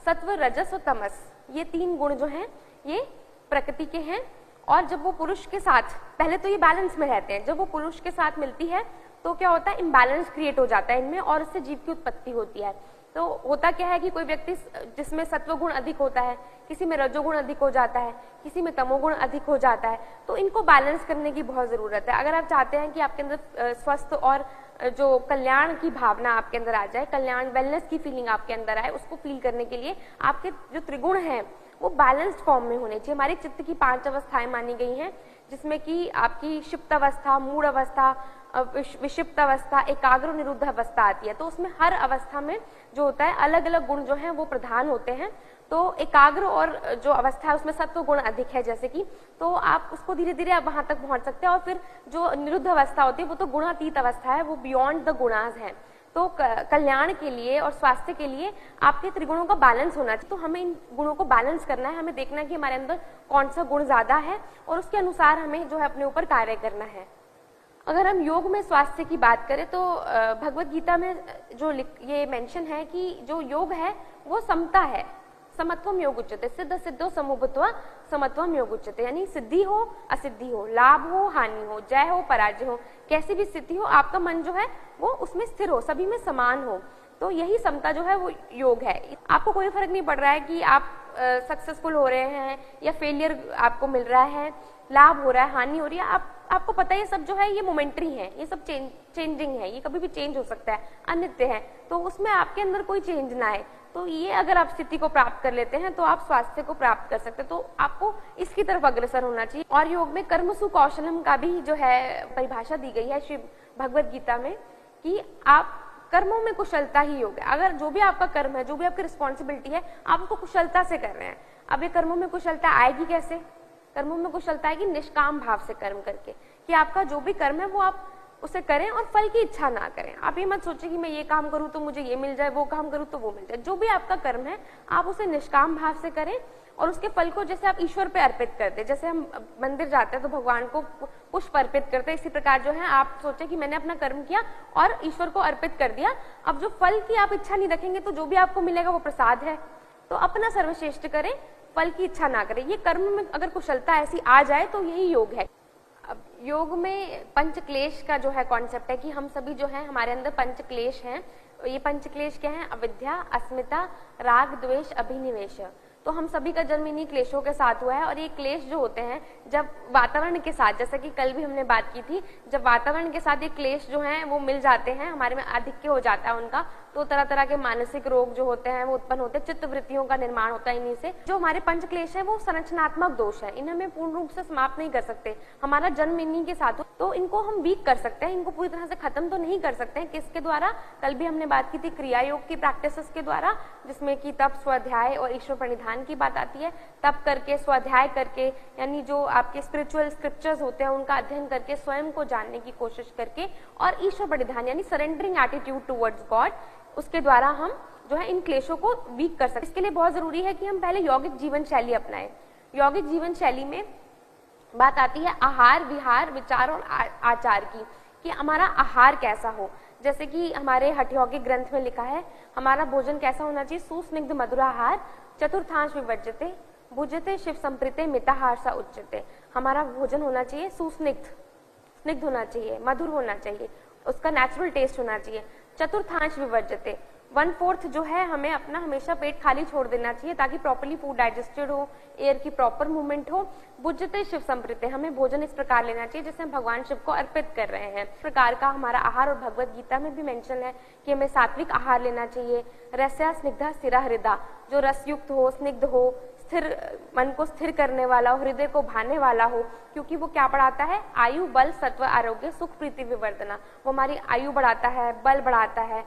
सत्व, रजस और तमस, ये 3 गुण जो हैं ये प्रकृति के हैं, और जब वो पुरुष के साथ, पहले तो ये बैलेंस में रहते हैं, जब वो पुरुष के साथ मिलती है तो क्या होता है, इम्बैलेंस क्रिएट हो जाता है इनमें, और इससे जीव की उत्पत्ति होती है। तो होता क्या है कि कोई व्यक्ति जिसमें सत्व गुण अधिक होता है, किसी में रजोगुण अधिक हो जाता है, किसी में तमोगुण अधिक हो जाता है, तो इनको बैलेंस करने की बहुत जरूरत है। अगर आप चाहते हैं कि आपके अंदर स्वस्थ और जो कल्याण की भावना आपके अंदर आ जाए, कल्याण वेलनेस की फीलिंग आपके अंदर आए, उसको फील करने के लिए आपके जो त्रिगुण हैं वो बैलेंस्ड फॉर्म में होने चाहिए। हमारे चित्त की 5 अवस्थाएं मानी गई हैं, जिसमें कि आपकी क्षिप्त अवस्था, मूढ़ अवस्था, विक्षिप्त अवस्था, एकाग्र और निरुद्ध अवस्था आती है। तो उसमें हर अवस्था में जो होता है अलग अलग गुण जो हैं वो प्रधान होते हैं। तो एकाग्र और जो अवस्था है उसमें सत्व गुण अधिक है जैसे कि, तो आप उसको धीरे धीरे आप वहां तक पहुंच सकते हैं। और फिर जो निरुद्ध अवस्था होती है वो तो गुणातीत अवस्था है, वो बियॉन्ड द गुणास है। तो कल्याण के लिए और स्वास्थ्य के लिए आपके त्रिगुणों का बैलेंस होना चाहिए। तो हमें इन गुणों को बैलेंस करना है, हमें देखना है कि हमारे अंदर कौन सा गुण ज्यादा है और उसके अनुसार हमें जो है अपने ऊपर कार्य करना है। अगर हम योग में स्वास्थ्य की बात करें तो भगवत गीता में जो ये मेंशन है कि जो योग है वो समता है, समत्वम योग उच्यते, सिद्ध सिद्धो समभूत्वा समत्वम योग उच्यते। यानी सिद्धि हो असिद्धि हो, लाभ हो हानि हो, जय हो पराजय हो, कैसी भी स्थिति हो आपका मन जो है वो उसमें स्थिर हो, सभी में समान हो। तो यही समता जो है वो योग है। आपको कोई फर्क नहीं पड़ रहा है कि आप सक्सेसफुल हो रहे हैं या फेलियर आपको मिल रहा है, लाभ हो रहा है, हानि हो रही है, आपको पता है ये सब जो है ये मोमेंटरी है, ये सब चेंजिंग है, ये कभी भी चेंज हो सकता है, अनित्य है। तो उसमें आपके अंदर कोई चेंज ना आए। तो ये अगर आप स्थिति को प्राप्त कर लेते हैं तो आप स्वास्थ्य को प्राप्त कर सकते हैं। तो आपको इसकी तरफ अग्रसर होना चाहिए। और योग में कर्मसु कौशलम का भी जो है परिभाषा दी गई है श्री भगवत गीता में कि आप कर्मों में कुशलता ही योग है। अगर जो भी आपका कर्म है, जो भी आपकी रिस्पॉन्सिबिलिटी है, आप उसको कुशलता से कर रहे हैं। अब ये कर्मों में कुशलता आएगी कैसे? कर्मों में कुशलता आएगी निष्काम भाव से कर्म करके, कि आपका जो भी कर्म है वो आप उसे करें और फल की इच्छा ना करें। आप ये मत सोचिए कि मैं ये काम करूं तो मुझे ये मिल जाए, वो काम करूं तो वो मिल जाए। जो भी आपका कर्म है आप उसे निष्काम भाव से करें और उसके फल को जैसे आप ईश्वर पे अर्पित करते हैं, जैसे हम मंदिर जाते हैं तो भगवान को पुष्प अर्पित करते हैं, इसी प्रकार जो है आप सोचे कि मैंने अपना कर्म किया और ईश्वर को अर्पित कर दिया। अब जो फल की आप इच्छा नहीं रखेंगे तो जो भी आपको मिलेगा वो प्रसाद है। तो अपना सर्वश्रेष्ठ करें, फल की इच्छा ना करें। ये कर्म में अगर कुशलता ऐसी आ जाए तो यही योग है। अब योग में पंच क्लेश का जो है कॉन्सेप्ट है कि हम सभी जो है हमारे अंदर पंच क्लेश हैं। ये पंच क्लेश क्या है? अविद्या, अस्मिता, राग, द्वेष, अभिनिवेश। तो हम सभी का जन्म इन्हीं क्लेशों के साथ हुआ है। और ये क्लेश जो होते हैं जब वातावरण के साथ, जैसा कि कल भी हमने बात की थी, जब वातावरण के साथ ये क्लेश जो हैं वो मिल जाते हैं, हमारे में आधिक्य हो जाता है उनका, तो तरह तरह के मानसिक रोग जो होते हैं वो उत्पन्न होते हैं, चित्त वृत्तियों का निर्माण होता है इन्हीं से। जो हमारे पंच क्लेश है वो संरचनात्मक दोष है, इन्हें हम पूर्ण रूप से समाप्त नहीं कर सकते। हमारा जन्म इन्हीं के साथ हो, तो इनको हम वीक कर सकते हैं, इनको पूरी तरह से खत्म तो नहीं कर सकते हैं। किसके द्वारा? कल भी हमने बात की थी क्रिया योग की प्रैक्टिसेस के द्वारा, जिसमें कि तप, स्वाध्याय और ईश्वर प्रणिधान की बात आती है। तप करके, स्वाध्याय करके, यानी जो आपके स्पिरिचुअल स्क्रिप्चर्स होते हैं उनका अध्ययन करके, स्वयं को जानने की कोशिश करके, और ईश्वर प्रणिधान यानी सरेंडरिंग एटीट्यूड टुवर्ड्स गॉड, उसके द्वारा हम जो है इन क्लेशों को वीक कर सकते हैं। इसके लिए बहुत जरूरी है कि हम पहले यौगिक जीवन शैली अपनाएं। यौगिक जीवन शैली में बात आती है आहार, विहार, विचार और आचार की, कि हमारा आहार कैसा हो। जैसे कि हमारे हठयौगिक ग्रंथ में लिखा है हमारा भोजन कैसा होना चाहिए? सुस्निग्ध मधुराहार, चतुर्थांश विवर्जते, भुजते शिव संप्रीते, मिताहार सा उच्चते। हमारा भोजन होना चाहिए सुस्निग्ध, स्निग्ध होना चाहिए, मधुर होना चाहिए, उसका नेचुरल टेस्ट होना चाहिए। चतुर्थांश विवर्जते, 1/4 जो है हमें अपना हमेशा पेट खाली छोड़ देना चाहिए ताकि प्रॉपर्ली फूड डाइजेस्टेड हो, एयर की प्रॉपर मूवमेंट हो। भुजते शिव संप्रीते, हमें भोजन इस प्रकार लेना चाहिए जैसे हम भगवान शिव को अर्पित कर रहे हैं। इस प्रकार का हमारा आहार, और भगवत गीता में भी मेंशन है कि हमें सात्विक आहार लेना चाहिए। रस्या स्निग्धा स्थिरा हृदय, जो रसयुक्त हो, स्निग्ध हो, स्थिर, मन को स्थिर करने वाला हो, हृदय को भाने वाला हो, क्योंकि वो क्या बढ़ाता है? आयु, बल, सत्व, आरोग्य, सुख, प्रीति, विवर्धना। वो हमारी आयु बढ़ाता है, बल बढ़ाता है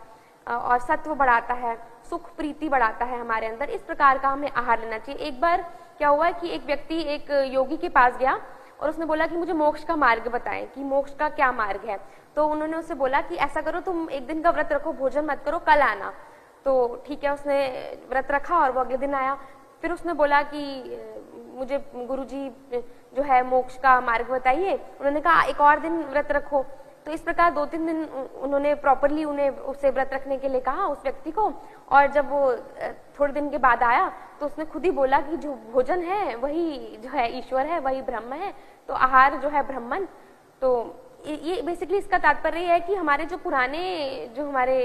और सत्व बढ़ाता है, सुख प्रीति बढ़ाता है हमारे अंदर। इस प्रकार का हमें आहार लेना चाहिए। एक बार क्या हुआ कि एक व्यक्ति एक योगी के पास गया और उसने बोला कि मुझे मोक्ष का मार्ग बताएं, कि मोक्ष का क्या मार्ग है। तो उन्होंने उससे बोला कि ऐसा करो, तुम एक दिन का व्रत रखो, भोजन मत करो, कल आना। तो ठीक है, उसने व्रत रखा और वो अगले दिन आया। फिर उसने बोला कि मुझे गुरुजी जो है मोक्ष का मार्ग बताइए। उन्होंने कहा एक और दिन व्रत रखो। तो इस प्रकार 2-3 दिन उन्होंने प्रॉपरली उससे व्रत रखने के लिए कहा उस व्यक्ति को। और जब वो थोड़े दिन के बाद आया तो उसने खुद ही बोला कि जो भोजन है वही जो है ईश्वर है, वही ब्रह्म है, तो आहार जो है ब्रह्मन। तो ये बेसिकली इसका तात्पर्य है कि हमारे जो पुराने जो हमारे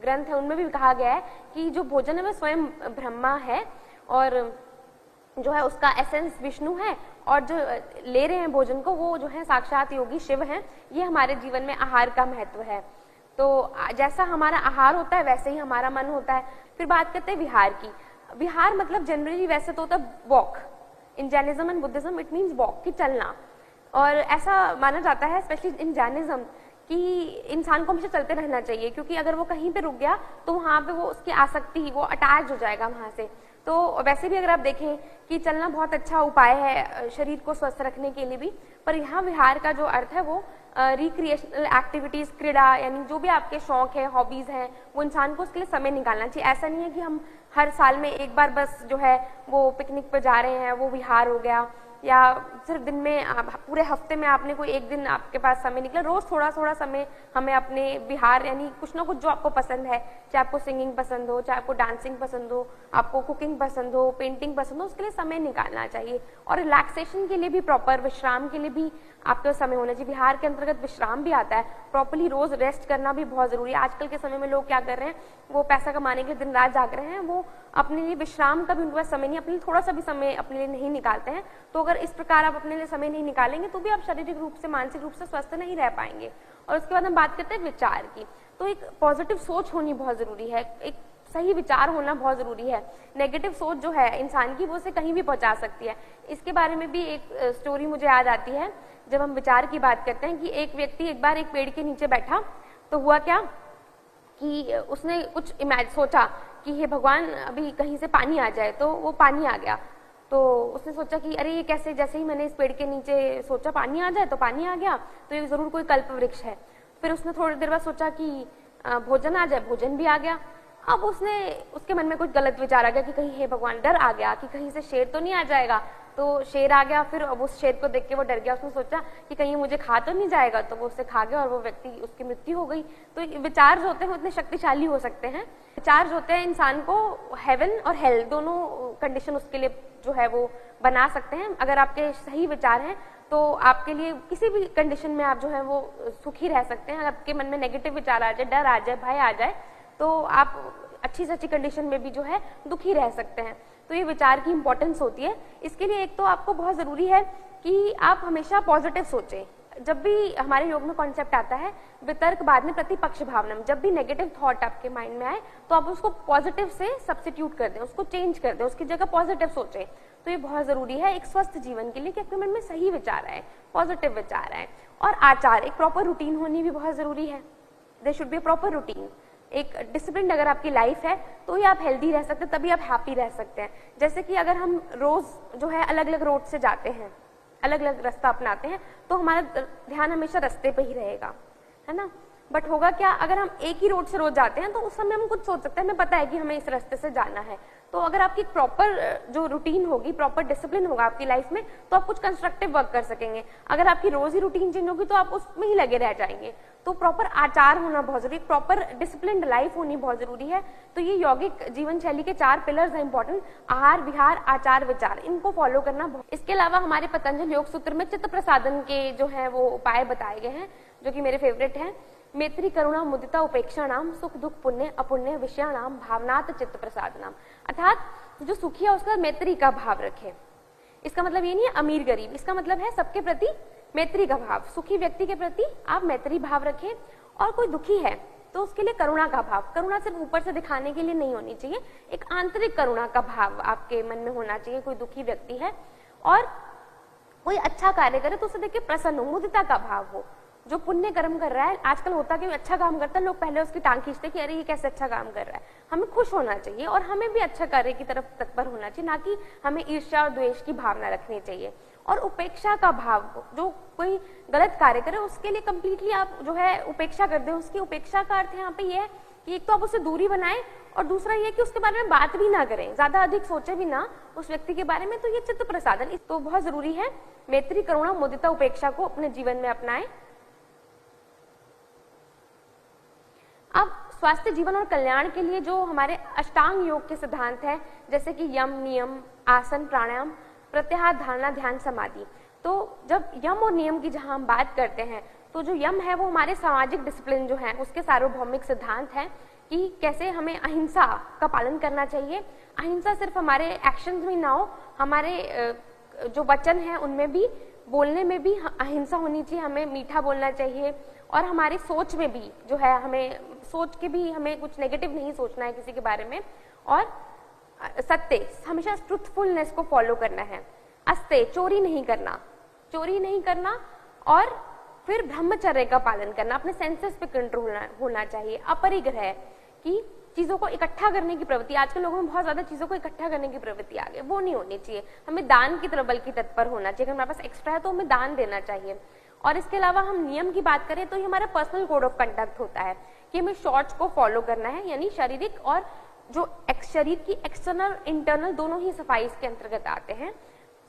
ग्रंथ है उनमें भी कहा गया है कि जो भोजन है वह स्वयं ब्रह्मा है और जो है उसका एसेंस विष्णु है और जो ले रहे हैं भोजन को वो जो है साक्षात योगी शिव हैं। ये हमारे जीवन में आहार का महत्व है। तो जैसा हमारा आहार होता है वैसे ही हमारा मन होता है। फिर बात करते हैं विहार की। विहार मतलब जनरली वैसे तो होता है walk, in Jainism and Buddhism it means walk, की चलना। और ऐसा माना जाता है स्पेशली इन जैनिज्म कि इंसान को हमेशा चलते रहना चाहिए, क्योंकि अगर वो कहीं पे रुक गया तो वहाँ पे वो उसकी आसक्ति वो अटैच हो जाएगा वहाँ से। तो वैसे भी अगर आप देखें कि चलना बहुत अच्छा उपाय है शरीर को स्वस्थ रखने के लिए भी, पर यहाँ विहार का जो अर्थ है वो रिक्रिएशनल एक्टिविटीज, क्रीड़ा, यानी जो भी आपके शौक है, हॉबीज हैं, वो इंसान को उसके लिए समय निकालना चाहिए। ऐसा नहीं है कि हम हर साल में एक बार बस जो है वो पिकनिक पर जा रहे हैं, वो विहार हो गया, या सिर्फ दिन में पूरे हफ्ते में आपने कोई एक दिन आपके पास समय निकला। रोज थोड़ा थोड़ा समय हमें अपने विहार यानी कुछ ना कुछ जो आपको पसंद है, चाहे आपको सिंगिंग पसंद हो, चाहे आपको डांसिंग पसंद हो, आपको कुकिंग पसंद हो, पेंटिंग पसंद हो, उसके लिए समय निकालना चाहिए। और रिलैक्सेशन के लिए भी, प्रॉपर विश्राम के लिए भी आपके समय होना चाहिए। विहार के अंतर्गत विश्राम भी आता है, प्रॉपरली रोज रेस्ट करना भी बहुत जरूरी है। आजकल के समय में लोग क्या कर रहे हैं, वो पैसा कमाने के दिन रात जाग रहे हैं, वो अपने लिए विश्राम का भी उनके पास समय नहीं, अपने लिए थोड़ा सा भी समय अपने लिए नहीं निकालते हैं। तो अगर इस प्रकार आप अपने लिए समय नहीं निकालेंगे तो भी आप शारीरिक रूप से, मानसिक रूप से स्वस्थ नहीं रह पाएंगे। और उसके बाद हम बात करते हैं विचार की। तो एक पॉजिटिव सोच होनी बहुत जरूरी है, एक सही विचार होना बहुत जरूरी है। नेगेटिव सोच जो है इंसान की वो उसे कहीं भी पहुंचा सकती है। इसके बारे में भी एक स्टोरी मुझे याद आती है। जब हम विचार की बात करते हैं कि एक व्यक्ति एक बार एक पेड़ के नीचे बैठा, तो हुआ क्या कि उसने कुछ सोचा कि हे भगवान अभी कहीं से पानी आ जाए, तो वो पानी आ गया। तो उसने सोचा कि अरे ये कैसे, जैसे ही मैंने इस पेड़ के नीचे सोचा पानी आ जाए तो पानी आ गया, तो ये जरूर कोई कल्प वृक्ष है। फिर उसने थोड़ी देर बाद सोचा कि भोजन आ जाए, भोजन भी आ गया। अब उसके मन में कुछ गलत विचार आ गया कि कहीं हे भगवान, डर आ गया कि कहीं से शेर तो नहीं आ जाएगा। तो शेर आ गया, फिर अब उस शेर को देख के वो डर गया। उसने सोचा कि कहीं मुझे खा तो नहीं जाएगा, तो वो उसे खा गया और वो व्यक्ति, उसकी मृत्यु हो गई। तो विचार जो होते हैं वो इतने शक्तिशाली हो सकते हैं। विचार जो होते हैं इंसान को हेवन और हेल दोनों कंडीशन उसके लिए जो है वो बना सकते हैं। अगर आपके सही विचार हैं तो आपके लिए किसी भी कंडीशन में आप जो है वो सुखी रह सकते हैं। अगर आपके मन में नेगेटिव विचार आ जाए, डर आ जाए, भय आ जाए, तो आप अच्छी से अच्छी कंडीशन में भी जो है दुखी रह सकते हैं। तो ये विचार की इंपॉर्टेंस होती है। इसके लिए एक तो आपको बहुत जरूरी है कि आप हमेशा पॉजिटिव सोचें। जब भी हमारे योग में कॉन्सेप्ट आता है वितर्क बाद में प्रतिपक्ष भावना, जब भी नेगेटिव थॉट आपके माइंड में आए तो आप उसको पॉजिटिव से सब्स्टिट्यूट कर दें, उसको चेंज कर दें, उसकी जगह पॉजिटिव सोचें। तो ये बहुत जरूरी है एक स्वस्थ जीवन के लिए कि आपके मन में सही विचार आए, पॉजिटिव विचार आए। और आचार, एक प्रॉपर रूटीन होनी भी बहुत जरूरी है। There should be a proper routine. एक डिसिप्लिन अगर आपकी लाइफ है तो ही आप हेल्दी रह सकते हैं, तभी आप हैप्पी रह सकते हैं। जैसे कि अगर हम रोज जो है अलग अलग रोड से जाते हैं, अलग अलग रास्ता अपनाते हैं, तो हमारा ध्यान हमेशा रास्ते पे ही रहेगा, है ना। बट होगा क्या, अगर हम एक ही रोड से रोज जाते हैं तो उस समय हम कुछ सोच सकते हैं, हमें पता है कि हमें इस रास्ते से जाना है। तो अगर आपकी प्रॉपर जो रूटीन होगी, प्रॉपर डिसिप्लिन होगा आपकी लाइफ में, तो आप कुछ कंस्ट्रक्टिव वर्क कर सकेंगे। अगर आपकी रोज ही रूटीन चेंज होगी तो आप उसमें ही लगे रह जाएंगे। तो प्रॉपर आचार होना बहुत जरूरी, प्रॉपर डिसिप्लिन्ड लाइफ होनी बहुत जरूरी है। तो ये यौगिक जीवन शैली के 4 पिलर्स हैं इंपॉर्टेंट, आहार, विहार, आचार, विचार, इनको फॉलो करना बहुत। इसके अलावा हमारे पतंजलि योग सूत्र में चित्त प्रसादन के जो है वो उपाय बताए गए हैं, जो कि मेरे फेवरेट हैं। मैत्री, करुणा, मुदिता, उपेक्षा नाम, सुख दुख पुण्य अपुण्य विषयाणाम भावनात् चित्त प्रसादनाम। अर्थात जो सुखी है उसका मैत्री का भाव रखे। इसका मतलब ये नहीं है अमीर गरीब, इसका मतलब है सबके प्रति मैत्री का भाव। सुखी व्यक्ति के प्रति आप मैत्री भाव रखें। और कोई दुखी है तो उसके लिए करुणा का भाव। करुणा सिर्फ ऊपर से दिखाने के लिए नहीं होनी चाहिए, एक आंतरिक करुणा का भाव आपके मन में होना चाहिए। कोई दुखी व्यक्ति है और कोई अच्छा कार्य करे तो उसे देख के प्रसन्न हो, मुदिता का भाव हो। जो पुण्य कर्म कर रहा है, आजकल होता है कि अच्छा काम करता है, लोग पहले उसकी टांग खींचते हैं कि अरे ये कैसे अच्छा काम कर रहा है। हमें खुश होना चाहिए और हमें भी अच्छा कार्य की तरफ तत्पर होना चाहिए, ना कि हमें ईर्ष्या और द्वेष की भावना रखनी चाहिए। और उपेक्षा का भाव, जो कोई गलत कार्य करे उसके लिए कंप्लीटली आप जो है उपेक्षा कर दें। उसकी उपेक्षा का अर्थ यहाँ पे ये है कि एक तो आप उससे दूरी बनाएं और दूसरा ये कि उसके बारे में बात भी ना करें, ज्यादा अधिक सोचे भी ना उस व्यक्ति के बारे में। तो ये चित्त प्रसादन तो बहुत जरूरी है। मैत्री, करुणा, मुदिता, उपेक्षा को अपने जीवन में अपनाएं। अब स्वास्थ्य जीवन और कल्याण के लिए जो हमारे अष्टांग योग के सिद्धांत हैं, जैसे कि यम, नियम, आसन, प्राणायाम, प्रत्याहार, धारणा, ध्यान, समाधि। तो जब यम और नियम की जहां हम बात करते हैं तो जो यम है वो हमारे सामाजिक डिसिप्लिन जो है उसके सार्वभौमिक सिद्धांत हैं कि कैसे हमें अहिंसा का पालन करना चाहिए। अहिंसा सिर्फ हमारे एक्शंस में ना हो, हमारे जो वचन है उनमें भी, बोलने में भी अहिंसा होनी चाहिए। हमें मीठा बोलना चाहिए और हमारी सोच में भी जो है, हमें सोच के भी हमें कुछ नेगेटिव नहीं सोचना है किसी के बारे में। और सत्य, हमेशा ट्रुथफुलनेस को फॉलो करना है। अस्ते, चोरी नहीं करना और फिर ब्रह्मचर्य का पालन करना, अपने सेंसेस पे कंट्रोल होना चाहिए। अपरिग्रह, कि चीजों को इकट्ठा करने की प्रवृत्ति, आजकल लोगों में बहुत ज्यादा चीजों को इकट्ठा करने की प्रवृत्ति आ गई, वो नहीं होनी चाहिए। हमें दान की तरफ बल्कि तत्पर होना चाहिए। अगर हमारे पास एक्स्ट्रा है तो हमें दान देना चाहिए। और इसके अलावा हम नियम की बात करें तो ये हमारा पर्सनल कोड ऑफ कंडक्ट होता है कि हमें शॉर्ट्स को फॉलो करना है, यानी शारीरिक और जो शरीर की एक्सटर्नल इंटरनल दोनों ही सफाई इसके अंतर्गत आते हैं।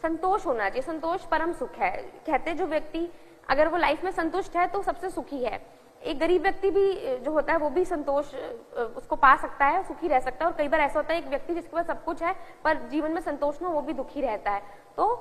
संतोष होना चाहिए, संतोष परम सुख है। कहते जो व्यक्ति अगर वो लाइफ में संतुष्ट है तो सबसे सुखी है। एक गरीब व्यक्ति भी जो होता है वो भी संतोष उसको पा सकता है, सुखी रह सकता है। और कई बार ऐसा होता है एक व्यक्ति जिसके पास सब कुछ है पर जीवन में संतोष ना, वो भी दुखी रहता है। तो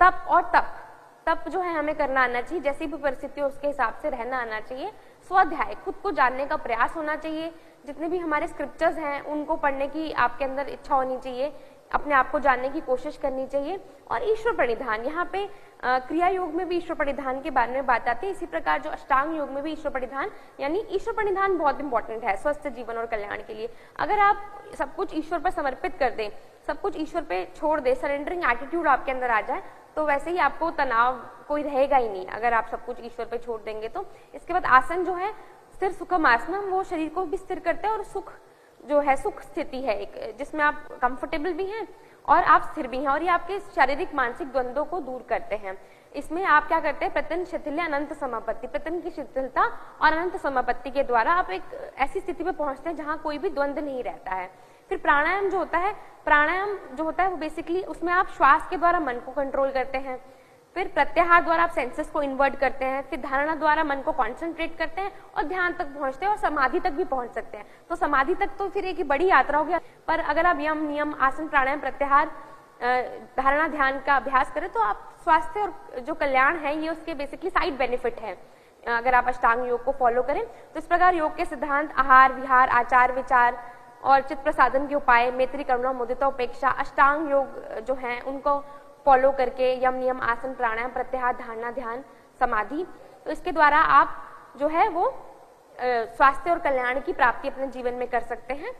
तप जो है हमें करना आना चाहिए, जैसी भी परिस्थिति हो उसके हिसाब से रहना आना चाहिए। स्वाध्याय, खुद को जानने का प्रयास होना चाहिए। जितने भी हमारे स्क्रिप्चर्स हैं उनको पढ़ने की आपके अंदर इच्छा होनी चाहिए, अपने आप को जानने की कोशिश करनी चाहिए। और ईश्वर प्रणिधान, यहाँ पे क्रिया योग में भी ईश्वर प्रणिधान के बारे में बात आती है। इसी प्रकार जो अष्टांग योग में भी ईश्वर प्रणिधान, यानी ईश्वर प्रणिधान बहुत इंपॉर्टेंट है स्वस्थ जीवन और कल्याण के लिए। अगर आप सब कुछ ईश्वर पर समर्पित कर दें, सब कुछ ईश्वर पे छोड़ दे, सरेंडरिंग एटीट्यूड आपके अंदर आ जाए, तो वैसे ही आपको तनाव कोई रहेगा ही नहीं अगर आप सब कुछ ईश्वर पे छोड़ देंगे तो। इसके बाद आसन जो है स्थिर सुखम आसनम, वो शरीर को भी स्थिर करते हैं और सुख जो है, सुख स्थिति है एक, जिसमें आप कंफर्टेबल भी हैं और आप स्थिर भी हैं। और ये आपके शारीरिक मानसिक द्वंद्वों को दूर करते हैं। इसमें आप क्या करते हैं, प्रतन शिथिल्य अनंत समापत्ति, प्रतन की शिथिलता और अनंत समापत्ति के द्वारा आप एक ऐसी स्थिति पे पहुंचते हैं जहां कोई भी द्वंद्व नहीं रहता है। फिर प्राणायाम जो होता है वो बेसिकली उसमें आप श्वास के द्वारा मन को कंट्रोल करते हैं। फिर प्रत्याहार द्वारा आप सेंसेस को इन्वर्ट करते हैं। फिर धारणा द्वारा मन को कॉन्सेंट्रेट करते हैं और ध्यान तक पहुंचते हैं और समाधि तक भी पहुंच सकते हैं। तो समाधि तक तो फिर एक बड़ी यात्रा हो गया, पर अगर आप यम नियम आसन प्राणायाम प्रत्याहार धारणा ध्यान का अभ्यास करें तो आप स्वास्थ्य और जो कल्याण है ये उसके बेसिकली साइड बेनिफिट है। अगर आप अष्टांग योग को फॉलो करें तो इस प्रकार योग के सिद्धांत आहार विहार आचार विचार और चित्त प्रसादन के उपाय, मैत्री करुणा मुदिता उपेक्षा, अष्टांग योग जो है उनको फॉलो करके यम नियम आसन प्राणायाम प्रत्याहार धारणा ध्यान समाधि, तो इसके द्वारा आप जो है वो स्वास्थ्य और कल्याण की प्राप्ति अपने जीवन में कर सकते हैं।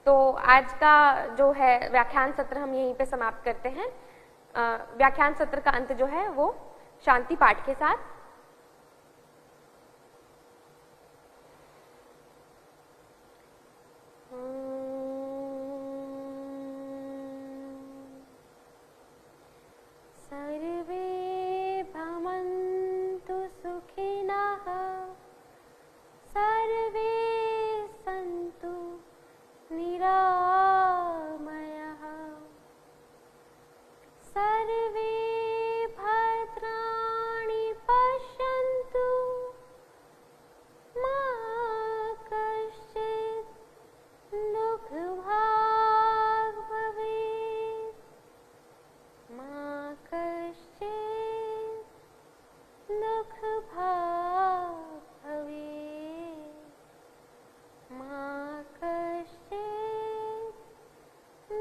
तो आज का जो है व्याख्यान सत्र हम यहीं पे समाप्त करते हैं। व्याख्यान सत्र का अंत जो है वो शांति पाठ के साथ। सर्वे भवन्तु सुखिनः, सर्वे सन्तु निरामयः, सर्वे भद्राणि पश्यन्तु, मा कश्चित् दुःखभाग् भवेत्, मा कश्चित् दुःखभाग् भवेत्, मा कश्चित्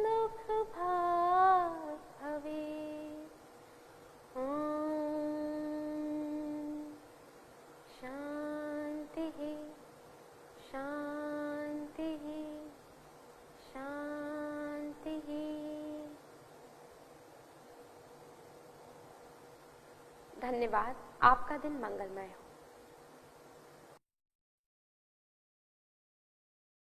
दुःखभाग् भवेत्। ॐ शान्तिः शान्तिः शान्तिः। धन्यवाद। आपका दिन मंगलमय हो।